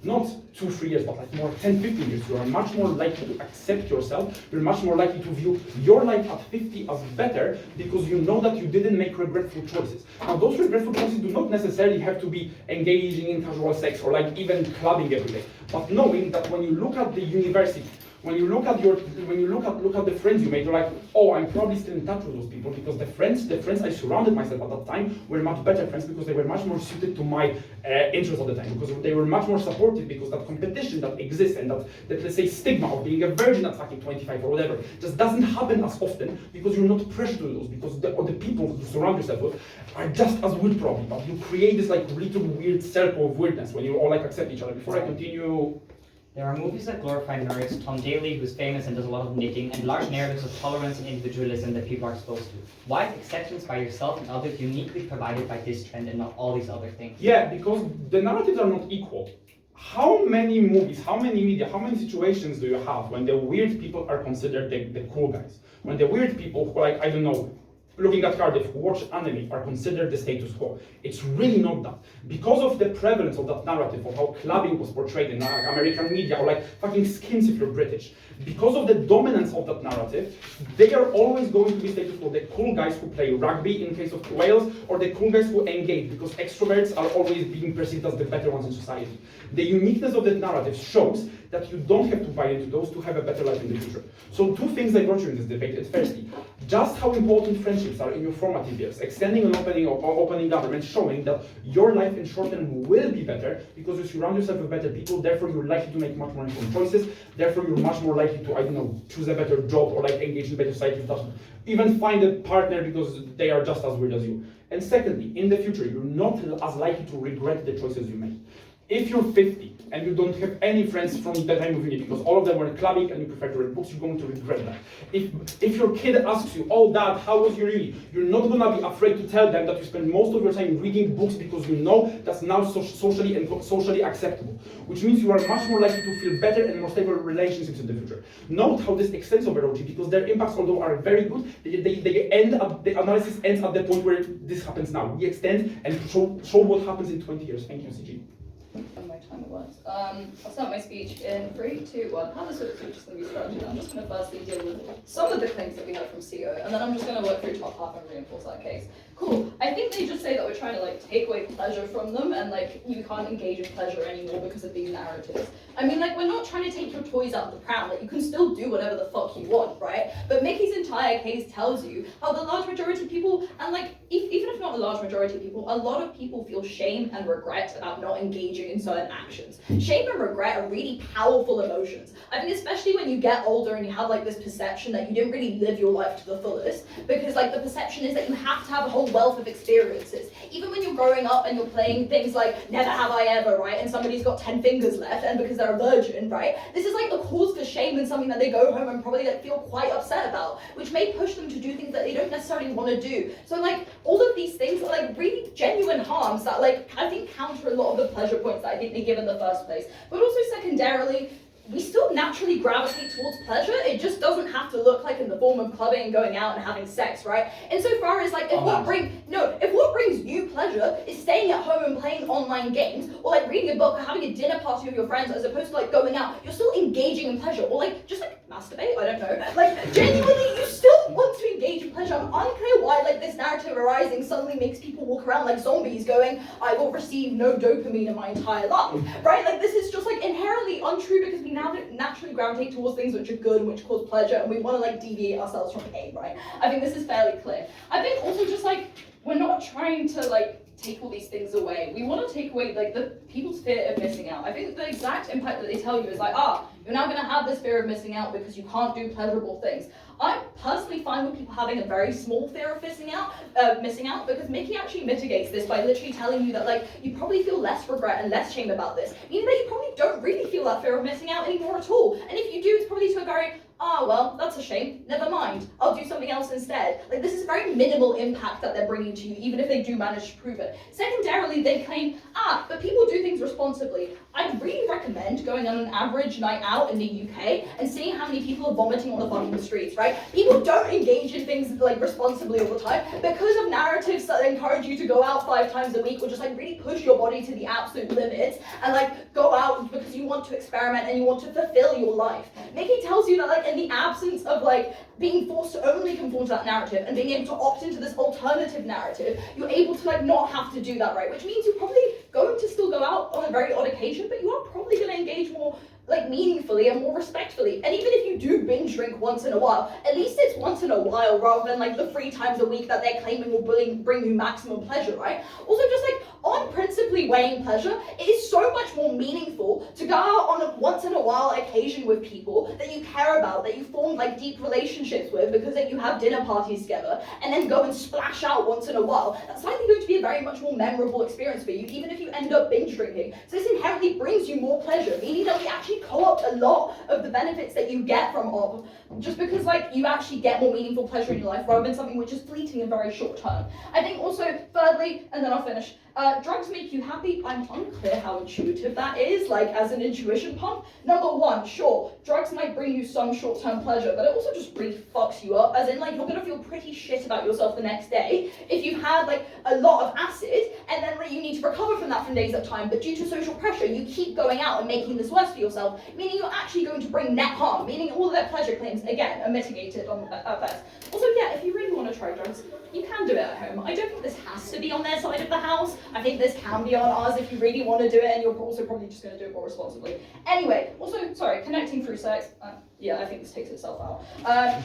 not 2-3 years, but like more 10-15 years, you are much more likely to accept yourself, you're much more likely to view your life at 50 as better because you know that you didn't make regretful choices. Now those regretful choices do not necessarily have to be engaging in casual sex or like even clubbing every day, but knowing that when you look at the university, when you look at the friends you made, you're like, oh, I'm probably still in touch with those people because the friends I surrounded myself at that time were much better friends because they were much more suited to my interests at the time, because they were much more supportive, because that competition that exists and that let's say stigma of being a virgin at fucking 25 or whatever just doesn't happen as often because you're not pressured to do those, because the people you surround yourself with are just as weird probably, but you create this like little weird circle of weirdness when you all like accept each other. Before I continue. There are movies that glorify nerds, Tom Daly, who's famous and does a lot of knitting, and large narratives of tolerance and individualism that people are exposed to. Why is acceptance by yourself and others uniquely provided by this trend and not all these other things? Yeah, because the narratives are not equal. How many movies, how many media, how many situations do you have when the weird people are considered the cool guys? When the weird people who are like, I don't know, looking at Cardiff, who watch anime, are considered the status quo. It's really not that. Because of the prevalence of that narrative, of how clubbing was portrayed in American media, or like fucking skins if you're British, because of the dominance of that narrative, they are always going to be status quo. The cool guys who play rugby in case of Wales, or the cool guys who engage, because extroverts are always being perceived as the better ones in society. The uniqueness of that narrative shows that you don't have to buy into those to have a better life in the future. So two things I brought you in this debate is firstly, just how important friendships are in your formative years, extending and opening government, showing that your life in short term will be better because you surround yourself with better people, therefore you're likely to make much more informed choices, therefore you're much more likely to, I don't know, choose a better job or like engage in better society, even find a partner because they are just as weird as you. And secondly, in the future, you're not as likely to regret the choices you made. If you're 50 and you don't have any friends from the time of uni because all of them were clubbing and you prefer to read books, you're going to regret that. If your kid asks you, oh dad, how was your uni? You're not going to be afraid to tell them that you spend most of your time reading books because you know that's now socially acceptable, which means you are much more likely to feel better and more stable relationships in the future. Note how this extends over OG because their impacts, although are very good, the analysis ends at the point where this happens now. We extend and show what happens in 20 years. Thank you, CG. On my time it works. I'll start my speech in 3, 2, 1. How this speech is going to be structured, I'm just going to firstly deal with some of the claims that we had from CEO, and then I'm just going to work through top half and reinforce that case. Cool. I think they just say that we're trying to like take away pleasure from them, and like you can't engage in pleasure anymore because of these narratives. I mean, like, we're not trying to take your toys out of the pram. Like, you can still do whatever the fuck you want, right? But Mickey's entire case tells you how the large majority of people, and like, even if not the large majority of people, a lot of people feel shame and regret about not engaging in certain actions. Shame and regret are really powerful emotions. I think especially when you get older and you have like this perception that you didn't really live your life to the fullest, because like the perception is that you have to have a whole wealth of experiences. Even when you're growing up and you're playing things like Never Have I Ever, right? And somebody's got 10 fingers left, and because they're a virgin, right? This is like a cause for shame and something that they go home and probably like feel quite upset about, which may push them to do things that they don't necessarily want to do. So like all of these things are like really genuine harms that like I think counter a lot of the pleasure points that I think they give in the first place. But also secondarily, we still naturally gravitate towards pleasure. It just doesn't have to look like in the form of clubbing and going out and having sex, right? Insofar as like if what brings you pleasure is staying at home and playing online games, or like reading a book or having a dinner party with your friends as opposed to like going out, you're still engaging in pleasure, or like just like masturbate, I don't know. Like genuinely you still want to engage in pleasure. I'm unclear why like this narrative arising suddenly makes people walk around like zombies going, I will receive no dopamine in my entire life, right? Like this is just like inherently untrue because we now naturally gravitate towards things which are good and which cause pleasure, and we want to like deviate ourselves from pain, right? I think this is fairly clear. I think also just like, we're not trying to like take all these things away. We want to take away like the people's fear of missing out. I think the exact impact that they tell you is like, you're now going to have this fear of missing out because you can't do pleasurable things. I'm personally fine with people having a very small fear of missing out, because Mickey actually mitigates this by literally telling you that like you probably feel less regret and less shame about this, meaning that you probably don't really feel that fear of missing out anymore at all. And if you do, it's probably to a very, well, that's a shame, never mind, I'll do something else instead. Like this is very minimal impact that they're bringing to you, even if they do manage to prove it. Secondarily, they claim, but people do things responsibly. I'd really recommend going on an average night out in the UK and seeing how many people are vomiting on the fucking streets, right? People don't engage in things like responsibly all the time because of narratives that encourage you to go out 5 times a week or just like really push your body to the absolute limits and like go out because you want to experiment and you want to fulfill your life. Mickey tells you that like in the absence of like being forced to only conform to that narrative and being able to opt into this alternative narrative, you're able to like not have to do that, right? Which means you're probably going to still go out on a very odd occasion, but you are probably going to engage more like meaningfully and more respectfully. And even if you do binge drink once in a while, at least it's once in a while rather than like the 3 times a week that they're claiming will bring you maximum pleasure, right? Also just like on principally weighing pleasure, it is so much more meaningful to go out on a once in a while occasion with people that you care about, that you form like deep relationships with because like, you have dinner parties together, and then go and splash out once in a while. That's likely going to be a very much more memorable experience for you, even if you end up binge drinking. So this inherently brings you more pleasure, meaning that we actually co-opt a lot of the benefits that you get from OP, just because like you actually get more meaningful pleasure in your life rather than something which is fleeting and very short term. I think also, thirdly, and then I'll finish, drugs make you happy. I'm unclear how intuitive that is, like as an intuition pump. Number 1, sure, drugs might bring you some short-term pleasure, but it also just really fucks you up, as in like you're gonna feel pretty shit about yourself the next day if you've had like a lot of acid and then like, you need to recover from that from days at a time, but due to social pressure you keep going out and making this worse for yourself, meaning you're actually going to bring net harm, meaning all of their pleasure claims again are mitigated at best. Also, yeah, if you really want to try drugs, you can do it at home. I don't think this has to be on their side of the house. I think this can be on ours if you really want to do it, and you're also probably just going to do it more responsibly. Anyway, also, sorry, connecting through sex. Yeah, I think this takes itself out.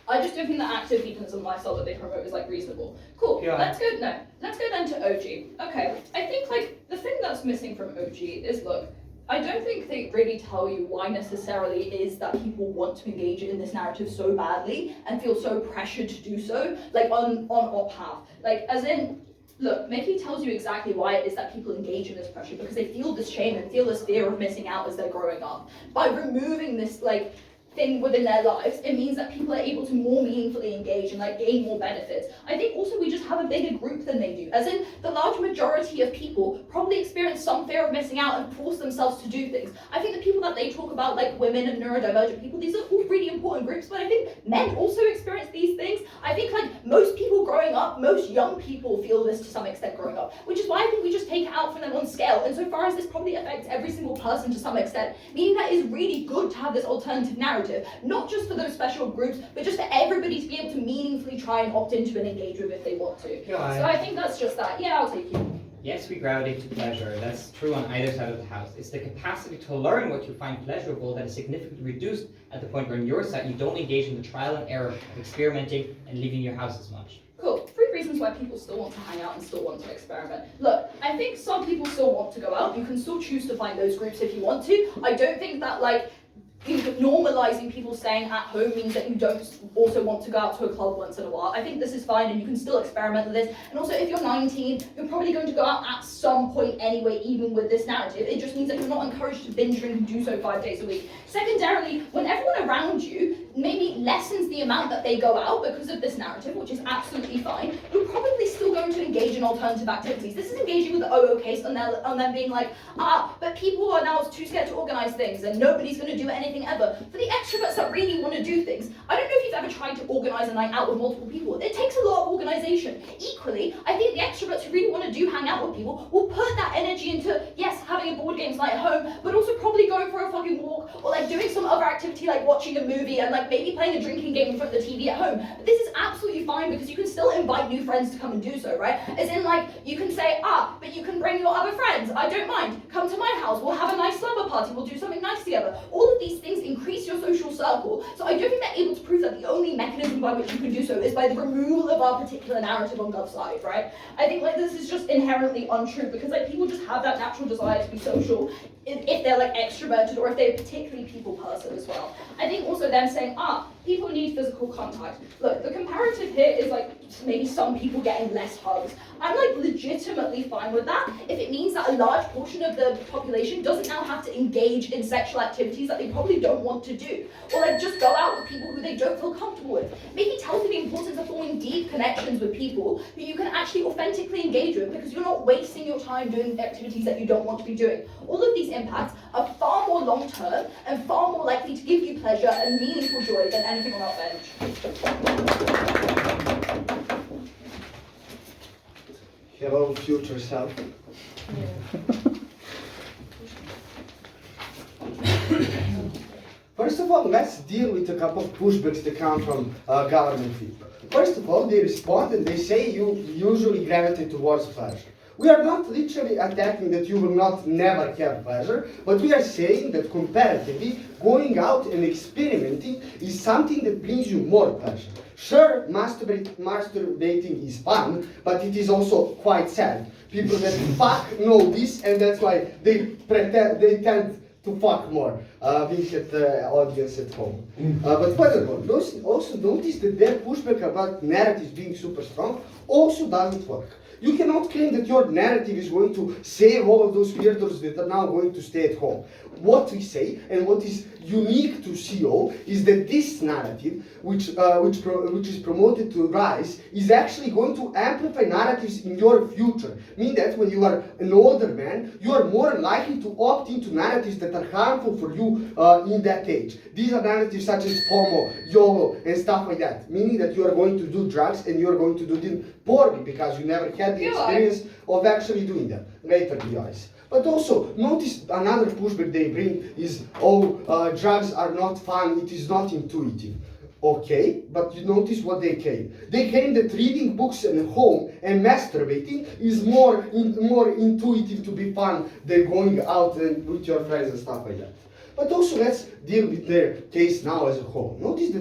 I just don't think the active hedonism lifestyle that they promote is like reasonable. Cool. Yeah. Let's go then to OG. Okay, I think like the thing that's missing from OG is, look, I don't think they really tell you why necessarily it is that people want to engage in this narrative so badly and feel so pressured to do so, like on op path. Like as in, look, Mickey tells you exactly why it is that people engage in this pressure, because they feel this shame and feel this fear of missing out as they're growing up. By removing this like thing within their lives, it means that people are able to more meaningfully engage and like gain more benefits. I think also we just have a bigger group than they do, as in the large majority of people probably experience some fear of missing out and force themselves to do things. I think the people that they talk about, like women and neurodivergent people, these are all really important groups, but I think men also experience these things. I think like most people growing up, most young people feel this to some extent growing up, which is why I think we just take it out from them on scale. And so far as this probably affects every single person to some extent, meaning that it's really good to have this alternative narrative, not just for those special groups, but just for everybody to be able to meaningfully try and opt into and engage with if they want to. Yeah, so I think that's just that. Yeah, I'll take you. Yes, we gravitate to pleasure. That's true on either side of the house. It's the capacity to learn what you find pleasurable that is significantly reduced at the point where on your side you don't engage in the trial and error of experimenting and leaving your house as much. Cool. 3 reasons why people still want to hang out and still want to experiment. Look, I think some people still want to go out. You can still choose to find those groups if you want to. I don't think that like normalizing people staying at home means that you don't also want to go out to a club once in a while. I think this is fine and you can still experiment with this. And also if you're 19, you're probably going to go out at some point anyway, even with this narrative. It just means that you're not encouraged to binge drink and do so 5 days a week. Secondarily, when everyone around you maybe lessens the amount that they go out because of this narrative, which is absolutely fine, you're probably still going to engage in alternative activities. This is engaging with the OO case on them being like, but people are now too scared to organize things and nobody's going to do anything ever. For the extroverts that really want to do things, I don't know if you've ever tried to organize a night out with multiple people. It takes a lot of organization. Equally, I think the extroverts who really want to hang out with people will put that energy into, yes, having a board games night at home, but also probably going for a fucking walk or like doing some other activity like watching a movie and like maybe playing a drinking game in front of the TV at home. But this is absolutely fine because you can still invite new friends to come and do so, right? As in like, you can say, but you can bring your other friends, I don't mind, come to my house, we'll have a nice slumber party, we'll do something nice together. All of these things increase your social circle. So I don't think they're able to prove that the only mechanism by which you can do so is by the removal of our particular narrative on Gov's side, right? I think like this is just inherently untrue because like people just have that natural desire to be social if they're like extroverted or if they're a particularly people person as well. I think also them saying, people need physical contact. Look, the comparative here is like maybe some people getting less hugs. I'm like legitimately fine with that if it means that a large portion of the population doesn't now have to engage in sexual activities that they probably don't want to do. Or like just go out with people who they don't feel comfortable with. Maybe tell them the importance of forming deep connections with people who you can actually authentically engage with because you're not wasting your time doing activities that you don't want to be doing. All of these impacts are far more long-term and far more likely to give you pleasure and meaningful joy than anything on our bench. Hello, future self. First of all, let's deal with a couple of pushbacks that come from government people. First of all, they respond and they say you usually gravitate towards pleasure. We are not literally attacking that you will not never have pleasure, but we are saying that comparatively, going out and experimenting is something that brings you more pleasure. Sure, masturbating is fun, but it is also quite sad. People that fuck know this, and that's why they tend to fuck more. We had the audience at home. But furthermore, also notice that their pushback about narratives being super strong also doesn't work. You cannot claim that your narrative is going to save all of those weirdos that are now going to stay at home. What we say, and what is unique to CO, is that this narrative, which is promoted to rise, is actually going to amplify narratives in your future. Meaning that when you are an older man, you are more likely to opt into narratives that are harmful for you in that age. These are narratives such as FOMO, YOLO, and stuff like that. Meaning that you are going to do drugs and you are going to do them poorly because you never had the experience of actually doing them. Later, guys. But also, notice another pushback they bring is, drugs are not fun, it is not intuitive. Okay, but you notice what they claim. They claim that reading books at home and masturbating is more intuitive to be fun than going out and with your friends and stuff like that. But also, let's deal with their case now as a whole. Notice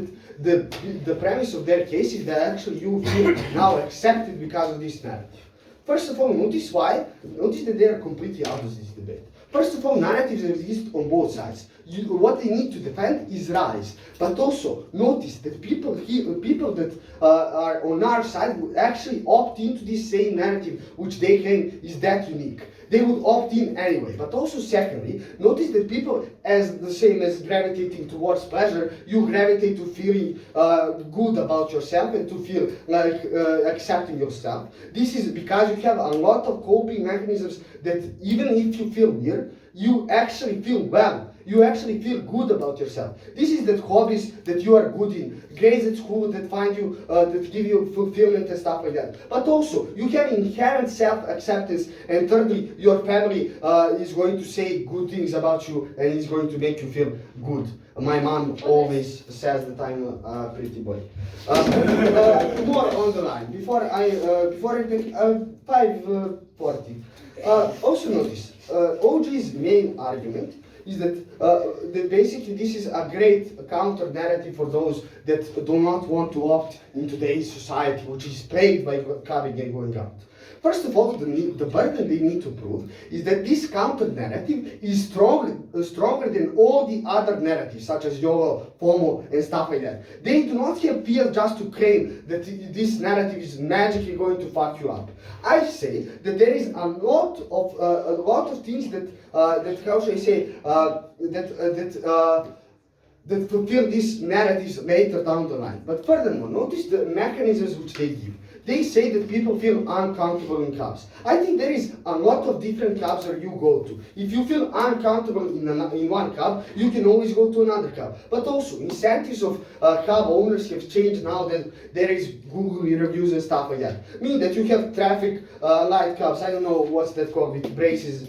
that the premise of their case is that actually you feel now accepted because of this narrative. First of all, notice why. Notice that they are completely out of this debate. First of all, narratives exist on both sides. What they need to defend is rise. But also, notice that people that are on our side would actually opt into this same narrative, which they claim is that unique. They would opt in anyway. But also, secondly, notice that people, as the same as gravitating towards pleasure, you gravitate to feeling good about yourself and to feel like accepting yourself. This is because you have a lot of coping mechanisms that even if you feel weird, you actually feel well. You actually feel good about yourself. This is that hobbies that you are good in, grades at school that find you, that give you fulfillment and stuff like that. But also, you have inherent self-acceptance, and thirdly, your family is going to say good things about you and is going to make you feel good. My mom always says that I'm a pretty boy. More on the line. Before I take 5:40. Also notice, OG's main argument is that basically this is a great counter narrative for those that do not want to opt in today's society, which is plagued by coming and going out. First of all, the burden they need to prove is that this counter narrative is stronger than all the other narratives, such as YOLO, FOMO, and stuff like that. They do not have fear just to claim that this narrative is magically going to fuck you up. I say that there is a lot of things that how should I say that fulfill these narratives later down the line. But furthermore, notice the mechanisms which they give. They say that people feel uncomfortable in clubs. I think there is a lot of different clubs where you go to. If you feel uncomfortable in one club, you can always go to another club. But also, incentives of club owners have changed now that there is Google reviews and stuff like that. Meaning that you have traffic light clubs, I don't know what's that called, with braces,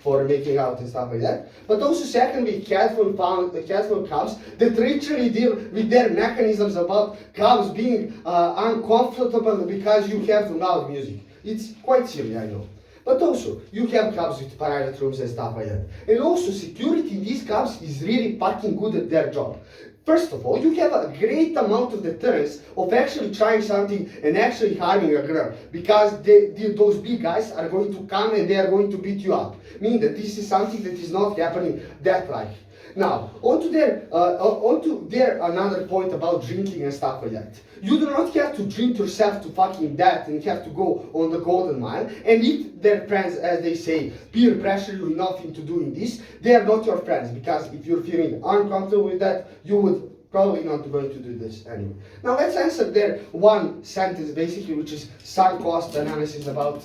for making out and stuff like that. But also secondly, careful cows that literally deal with their mechanisms about cows being uncomfortable because you have loud music. It's quite silly, I know. But also, you have clubs with private rooms and stuff like that. And also, security in these clubs is really fucking good at their job. First of all, you have a great amount of deterrence of actually trying something and actually harming a girl, because those big guys are going to come and they are going to beat you up. Meaning that this is something that is not happening that like. Now, onto their another point about drinking and stuff like that. You do not have to drink yourself to fucking death and have to go on the golden mile. And if their friends, as they say, peer pressure you enough into doing this, they are not your friends, because if you're feeling uncomfortable with that, you would probably not going to do this anyway. Now let's answer their one sentence basically, which is sunk cost analysis about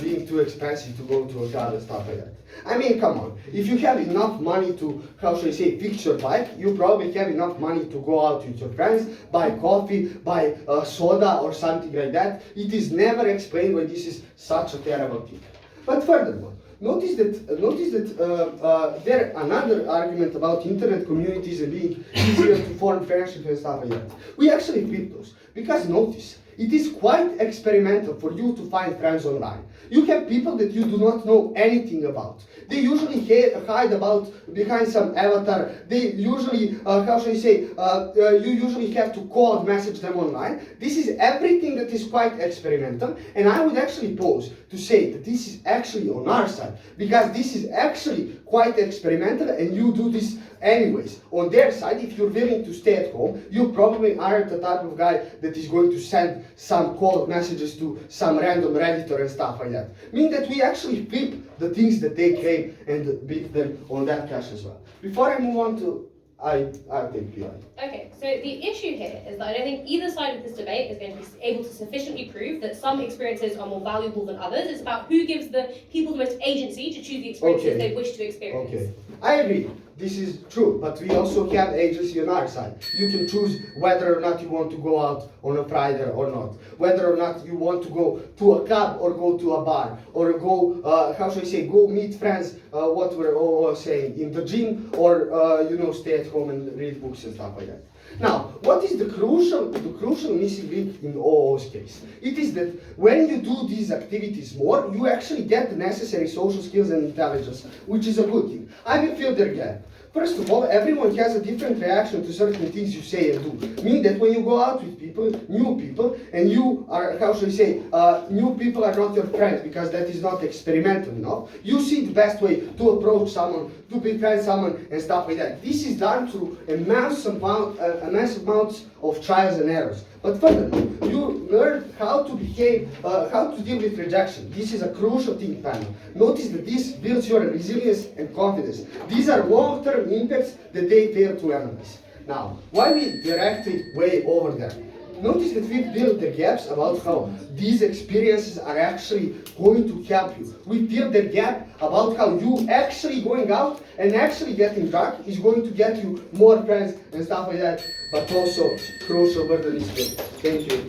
being too expensive to go to a club and stuff like that. I mean, come on, if you have enough money to, how should I say, fix your bike, you probably have enough money to go out with your friends, buy coffee, buy soda or something like that. It is never explained why this is such a terrible thing. But furthermore, notice that there another argument about internet communities and being easier to form friendships and stuff like that. We actually flip those, because notice, it is quite experimental for you to find friends online. You have people that you do not know anything about. They usually hide behind some avatar. They usually, how should I say, you usually have to call and message them online. This is everything that is quite experimental, and I would actually pose to say that this is actually on our side, because this is actually quite experimental and you do this anyways. On their side, if you're willing to stay at home, you probably aren't the type of guy that is going to send some cold messages to some random Redditor and stuff like that. Meaning that we actually flip the things that they claim and beat them on that cash as well. Before I move on to, I'll take the line. Okay, so the issue here is that I don't think either side of this debate is going to be able to sufficiently prove that some experiences are more valuable than others. It's about who gives the people the most agency to choose the experiences they wish to experience. Okay, I agree. This is true, but we also have agency on our side. You can choose whether or not you want to go out on a Friday or not, whether or not you want to go to a club or go to a bar, or go, how should I say, go meet friends, what we're all saying, in the gym, or, stay at home and read books and stuff like that. Now, what is the crucial missing link in OO's case? It is that when you do these activities more, you actually get the necessary social skills and intelligence, which is a good thing. I will fill their gap. First of all, everyone has a different reaction to certain things you say and do. Meaning that when you go out with people, new people, and you are, how should I say, new people are not your friends because that is not experimental enough, you see the best way to approach someone, to befriend someone and stuff like that. This is done through immense amounts of trials and errors. But furthermore, you learn how to behave, how to deal with rejection. This is a crucial thing, panel. Notice that this builds your resilience and confidence. These are long-term impacts that they fail to analyze. Now, why we directly way over there? Notice that we build the gaps about how these experiences are actually going to help you. We build the gap about how you actually going out and actually getting drunk is going to get you more friends and stuff like that, but also crucial burden is built. Thank you.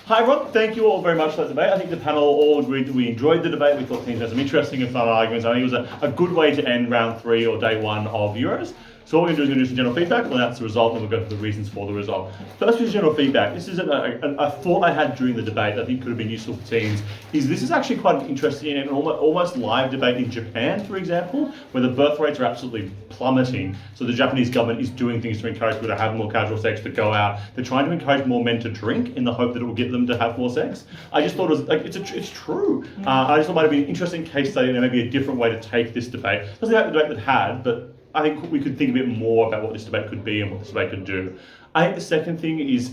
Hi everyone, thank you all very much for that debate. I think the panel all agreed that we enjoyed the debate. We thought things had some interesting and fun arguments. I think it was a good way to end round 3 or day 1 of Euros. So what we're going to do is do some general feedback. We'll announce the result and we'll go through the reasons for the result. First is general feedback. This is a thought I had during the debate that I think could have been useful for teens. This is actually quite an interesting and almost live debate in Japan, for example, where the birth rates are absolutely plummeting. So the Japanese government is doing things to encourage people to have more casual sex, to go out. They're trying to encourage more men to drink in the hope that it will get them to have more sex. I just thought it was, it's true. I just thought it might have been an interesting case study and maybe a different way to take this debate. It doesn't have the debate that had, but I think we could think a bit more about what this debate could be and what this debate could do. I think the second thing is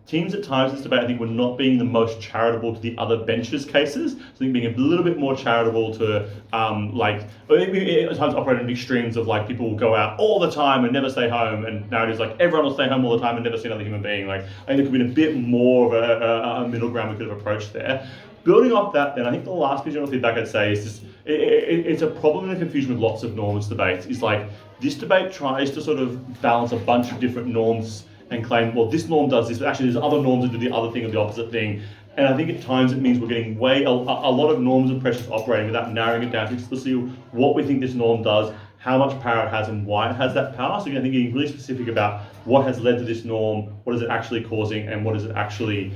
teams at times in this debate, I think, were not being the most charitable to the other benches cases. So I think being a little bit more charitable to at times operating in extremes of like people will go out all the time and never stay home, and now it is like everyone will stay home all the time and never see another human being. Like I think there could have been a bit more of a middle ground we could have approached there. Building off that, then I think the last piece of feedback I'd say is just it's a problem and a confusion with lots of norms debates. Is like this debate tries to sort of balance a bunch of different norms and claim, well, this norm does this, but actually there's other norms that do the other thing or the opposite thing. And I think at times it means we're getting a lot of norms and pressures operating without narrowing it down to explicitly what we think this norm does, how much power it has, and why it has that power. So I think getting really specific about what has led to this norm, what is it actually causing, and what is it actually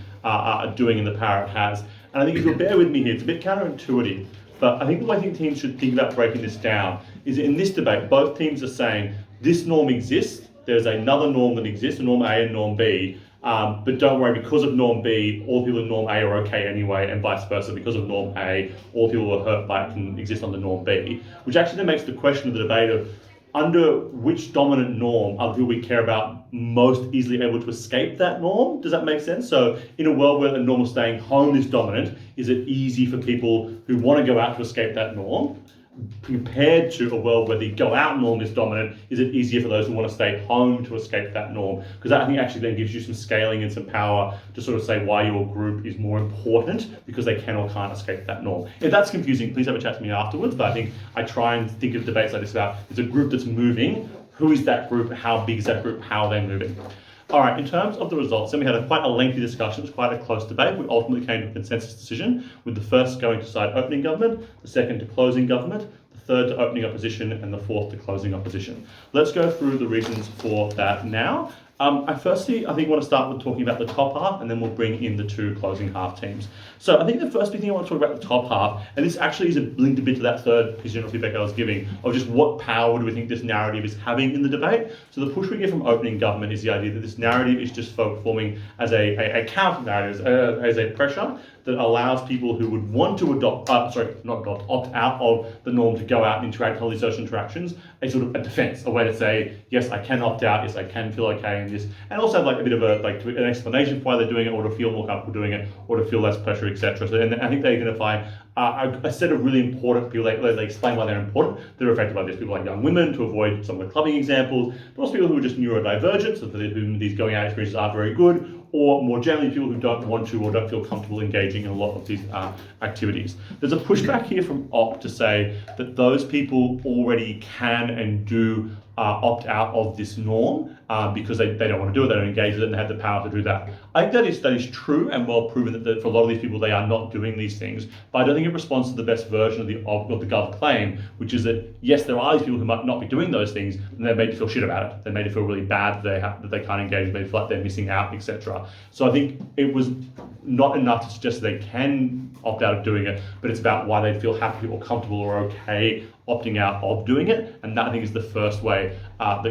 doing in the power it has. And I think if you'll bear with me here, it's a bit counterintuitive, but I think the way I think teams should think about breaking this down is in this debate, both teams are saying this norm exists, there's another norm that exists, norm A and norm B, but don't worry, because of norm B, all people in norm A are okay anyway, and vice versa. Because of norm A, all people who are hurt by it can exist under norm B, which actually then makes the question of the debate of under which dominant norm are the people we care about most easily able to escape that norm? Does that make sense? So in a world where the norm of staying home is dominant, is it easy for people who want to go out to escape that norm? Compared to a world where the go out norm is dominant, is it easier for those who want to stay home to escape that norm? Because that I think actually then gives you some scaling and some power to sort of say why your group is more important because they can or can't escape that norm. If that's confusing, please have a chat to me afterwards, but I think I try and think of debates like this about it's a group that's moving, who is that group, how big is that group, how are they moving? All right, in terms of the results, then we had quite a lengthy discussion. It was quite a close debate. We ultimately came to a consensus decision, with the first going to side opening government, the second to closing government, the third to opening opposition, and the fourth to closing opposition. Let's go through the reasons for that now. I think want to start with talking about the top half, and then we'll bring in the two closing half teams. So I think the first big thing I want to talk about the top half, and this actually is linked a bit to that third piece of general feedback I was giving, of just what power do we think this narrative is having in the debate. So the push we get from opening government is the idea that this narrative is just forming as a counter narrative, as a pressure that allows people who would want to opt out of the norm to go out and interact with all these social interactions, a sort of a defense, a way to say, yes, I can opt out, yes, I can feel okay in this, and also have like a bit of an explanation for why they're doing it, or to feel more comfortable doing it, or to feel less pressure, etc. So, and I think they identify a set of really important people. They explain why they're important. They're affected by this. People like young women, to avoid some of the clubbing examples, but also people who are just neurodivergent, so for whom these going out experiences aren't very good, or more generally people who don't want to or don't feel comfortable engaging in a lot of these activities. There's a pushback here from OP to say that those people already can and do opt out of this norm because they don't want to do it, they don't engage with it, and they have the power to do that. I think that is true and well proven that for a lot of these people they are not doing these things, but I don't think it responds to the best version of the Gov claim, which is that yes, there are these people who might not be doing those things, and they're made to feel shit about it. They're made to feel really bad that they can't engage, they feel like they're missing out, etc. So I think it was not enough to suggest that they can opt out of doing it, but it's about why they feel happy or comfortable or okay opting out of doing it, and that I think is the first way that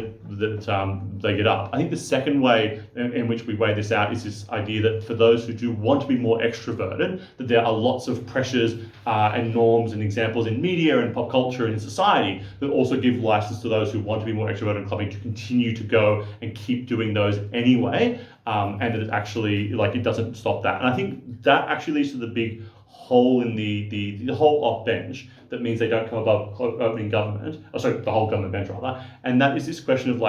they get up. I think the second way in which we weigh this out is this idea that for those who do want to be more extroverted, that there are lots of pressures and norms and examples in media and pop culture and in society that also give license to those who want to be more extroverted and clubbing to continue to go and keep doing those anyway, and that it actually, it doesn't stop that. And I think that actually leads to the big hole in the whole off bench that means they don't come above opening government, the whole government bench rather, and that is this question of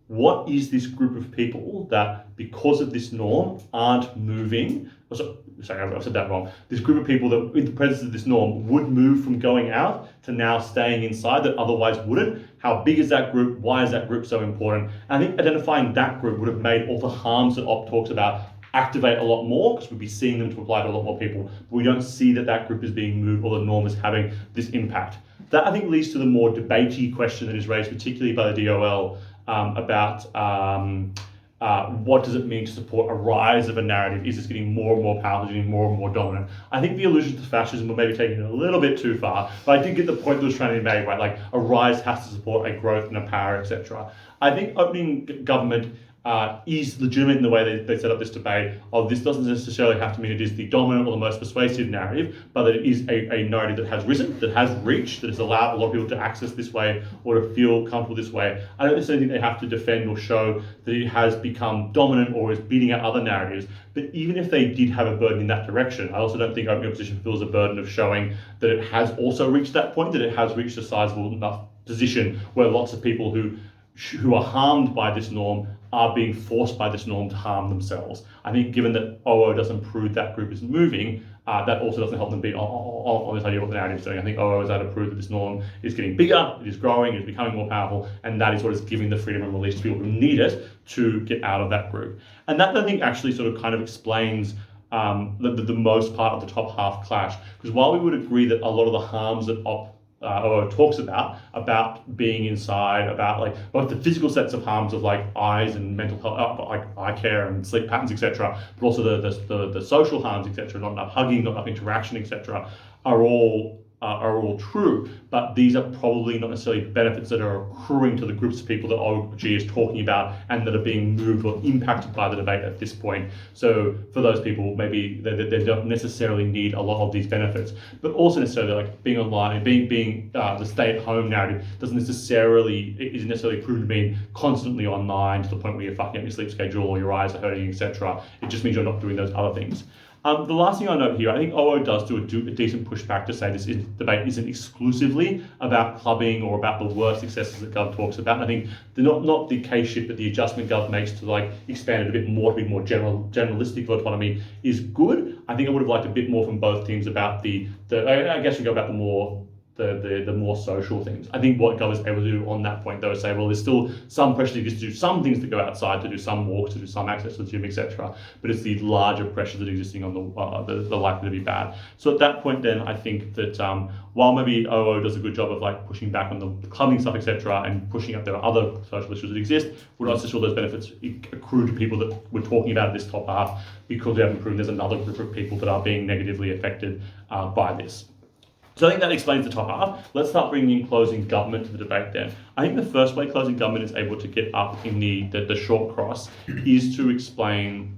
what is this group of people that because of this norm aren't moving, I've said that wrong, this group of people that in the presence of this norm would move from going out to now staying inside that otherwise wouldn't. How big is that group? Why is that group so important? And I think identifying that group would have made all the harms that OP talks about activate a lot more, because we'd be seeing them to apply to a lot more people, but we don't see that group is being moved or the norm is having this impact. That I think leads to the more debatey question that is raised, particularly by the DOL, about what does it mean to support a rise of a narrative? Is this getting more and more powerful, getting more and more dominant? I think the allusion to fascism were maybe taking it a little bit too far, but I did get the point that was trying to be made, right? A rise has to support a growth and a power, etc. I think opening government is legitimate in the way they set up this debate of this doesn't necessarily have to mean it is the dominant or the most persuasive narrative, but that it is a narrative that has risen, that has reached, that has allowed a lot of people to access this way or to feel comfortable this way. I don't necessarily think they have to defend or show that it has become dominant or is beating out other narratives, but even if they did have a burden in that direction, I also don't think opening opposition feels a burden of showing that it has also reached that point, that it has reached a sizable enough position where lots of people who are harmed by this norm are being forced by this norm to harm themselves. I think given that OO doesn't prove that group is moving, that also doesn't help them beat on this idea of what the narrative is doing. I think OO is able to prove that this norm is getting bigger, it is growing, it is becoming more powerful, and that is what is giving the freedom and release to people who need it to get out of that group. And that, I think, actually sort of kind of explains the most part of the top half clash. Because while we would agree that a lot of the harms that OO talks about being inside, about like both the physical sets of harms of like eyes and mental health, like eye care and sleep patterns, etc., but also the social harms, etc., not enough hugging, not enough interaction, etc., are all true, but these are probably not necessarily benefits that are accruing to the groups of people that OG is talking about and that are being moved or impacted by the debate at this point. So for those people, maybe they don't necessarily need a lot of these benefits, but also necessarily like being online, being the stay-at-home narrative isn't necessarily proven to mean constantly online to the point where you're fucking up your sleep schedule or your eyes are hurting, etc. It just means you're not doing those other things. The last thing I note here, I think OO does do a decent pushback to say this debate isn't exclusively about clubbing or about the worst successes that Gov talks about. I think not the case shift that the adjustment Gov makes to like expand it a bit more to be more generalistic of autonomy is good. I think I would have liked a bit more from both teams about I guess we go about the more social things. I think what Gov is able to do on that point though is say, well, there's still some pressure to do some things to go outside, to do some walks, to do some access to the gym, etc. But it's the larger pressures that are existing on the likely to be bad. So at that point then, I think that while maybe OO does a good job of like pushing back on the clubbing stuff, etc., and pushing up there are other social issues that exist, we're not necessarily those benefits accrue to people that we're talking about at this top half, because we haven't proven there's another group of people that are being negatively affected by this. So I think that explains the top half. Let's start bringing in closing government to the debate then. I think the first way closing government is able to get up in the short cross is to explain,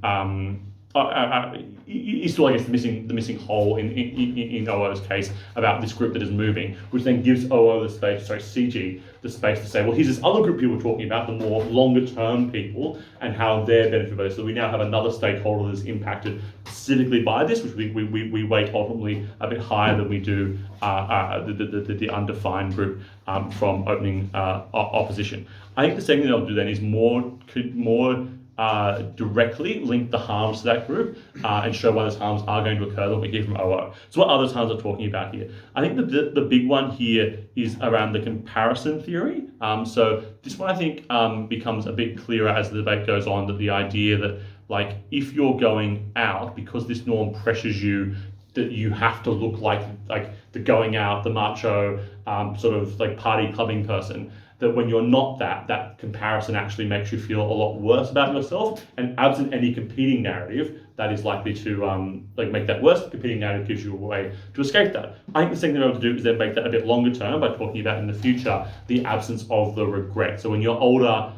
is to, I guess, the missing hole in OO's case about this group that is moving, which then gives OO CG the space to say, well, here's this other group people were talking about, the more longer term people, and how they're benefited by this. So we now have another stakeholder that's impacted specifically by this, which we weight ultimately a bit higher than we do the undefined group from opening opposition. I think the second thing I'll do then is more directly link the harms to that group and show why those harms are going to occur that we hear from OO. So what other harms are talking about here? I think the big one here is around the comparison theory. So this one I think becomes a bit clearer as the debate goes on, that the idea that like if you're going out, because this norm pressures you, that you have to look like the going out, the macho sort of like party clubbing person, that when you're not that comparison actually makes you feel a lot worse about yourself, and absent any competing narrative, that is likely to make that worse. The competing narrative gives you a way to escape that. I think the thing they're able to do is then make that a bit longer term by talking about in the future the absence of the regret. So when you're older,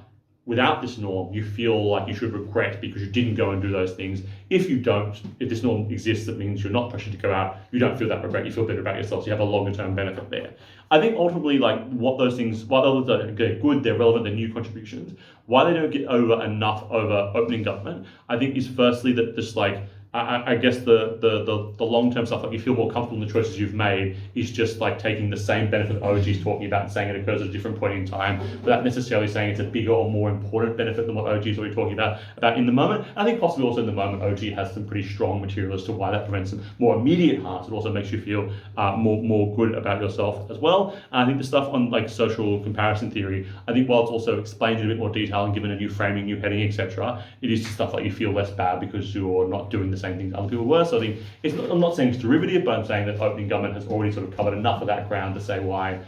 without this norm, you feel like you should regret because you didn't go and do those things. If you don't, if this norm exists, that means you're not pressured to go out, you don't feel that regret, you feel better about yourself, so you have a longer term benefit there. I think ultimately, like what those things, while they're good, they're relevant, they're new contributions, why they don't get over enough over opening government, I think is firstly that just like, I guess the long-term stuff, like you feel more comfortable in the choices you've made, is just like taking the same benefit OG is talking about and saying it occurs at a different point in time, without necessarily saying it's a bigger or more important benefit than what OG is already talking about in the moment. I think possibly also in the moment, OG has some pretty strong material as to why that prevents some more immediate harms. It also makes you feel more good about yourself as well. And I think the stuff on like social comparison theory, I think while it's also explained in a bit more detail and given a new framing, new heading, etc., it is just stuff like you feel less bad because you're not doing the same things other people were. So I think I'm not saying it's derivative, but I'm saying that opening government has already sort of covered enough of that ground to say why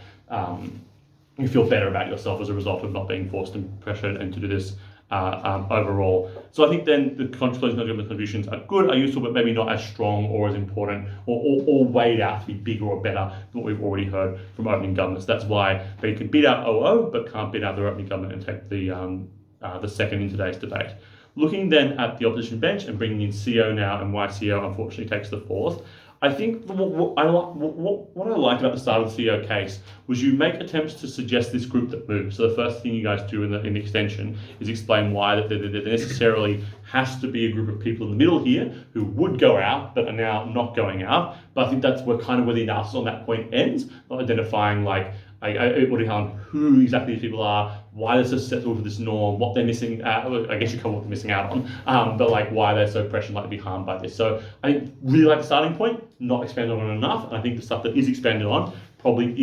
you feel better about yourself as a result of not being forced and pressured and to do this overall. So I think then the closing government contributions are good, are useful, but maybe not as strong or as important or weighed out to be bigger or better than what we've already heard from opening governments. That's why they can beat out OO, but can't beat out their opening government and take the second in today's debate. Looking then at the opposition bench and bringing in CO now, and why CO unfortunately takes the fourth, I think what I liked about the start of the CO case was you make attempts to suggest this group that moves. So the first thing you guys do in the extension is explain why that there necessarily has to be a group of people in the middle here who would go out but are now not going out. But I think that's where the analysis on that point ends, not identifying like auditing on who exactly these people are, why they're so susceptible to this norm, what they're missing out. I guess you cover what they're missing out on, but like why they're so pressured, like to be harmed by this. So I think really like the starting point, not expanded on enough, and I think the stuff that is expanded on probably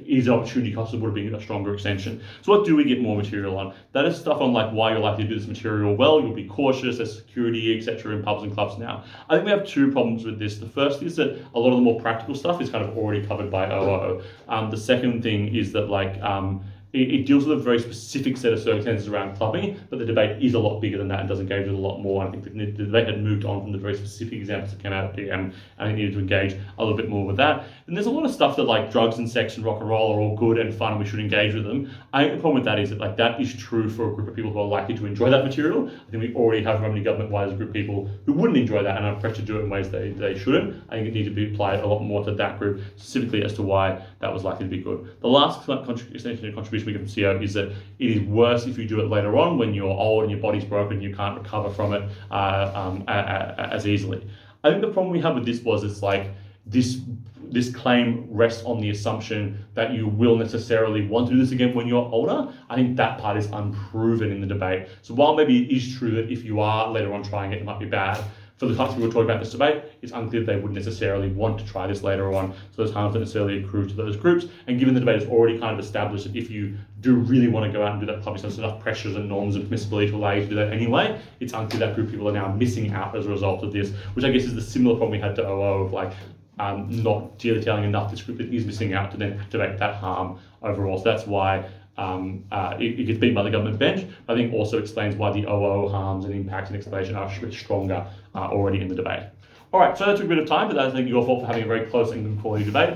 is an opportunity cost would have been a stronger extension. So what do we get more material on? That is stuff on like why you're likely to do this material well, you'll be cautious, there's security, etc. in pubs and clubs now. I think we have two problems with this. The first is that a lot of the more practical stuff is kind of already covered by OO. The second thing is that like it deals with a very specific set of circumstances around clubbing, but the debate is a lot bigger than that and does engage with a lot more. I think the debate had moved on from the very specific examples that came out of PM, and it needed to engage a little bit more with that. And there's a lot of stuff that like drugs and sex and rock and roll are all good and fun and we should engage with them. I think the problem with that is that like that is true for a group of people who are likely to enjoy that material. I think we already have Romney government-wide as a group of people who wouldn't enjoy that and are pressured to do it in ways they shouldn't. I think it needs to be applied a lot more to that group, specifically as to why that was likely to be good. The last contribution we get from CO is that it is worse if you do it later on when you're old and your body's broken and you can't recover from it as easily. I think the problem we have with this was it's like this claim rests on the assumption that you will necessarily want to do this again when you're older. I think that part is unproven in the debate. So while maybe it is true that if you are later on trying it, it might be bad, for the types of people who are talking about this debate, it's unclear that they would necessarily want to try this later on, so those harms don't necessarily accrue to those groups. And given the debate is already kind of established that if you do really want to go out and do that clubbing, so there's enough pressures and norms and permissibility to allow you to do that anyway, it's unclear that group of people are now missing out as a result of this, which I guess is the similar problem we had to OO of like not detailing enough this group that is missing out to then activate that harm overall. So that's why it gets beaten by the government bench. I think also explains why the OO harms and impacts and explanation are stronger already in the debate. All right, so that took a bit of time, but I think your fault for having a very close and good quality debate.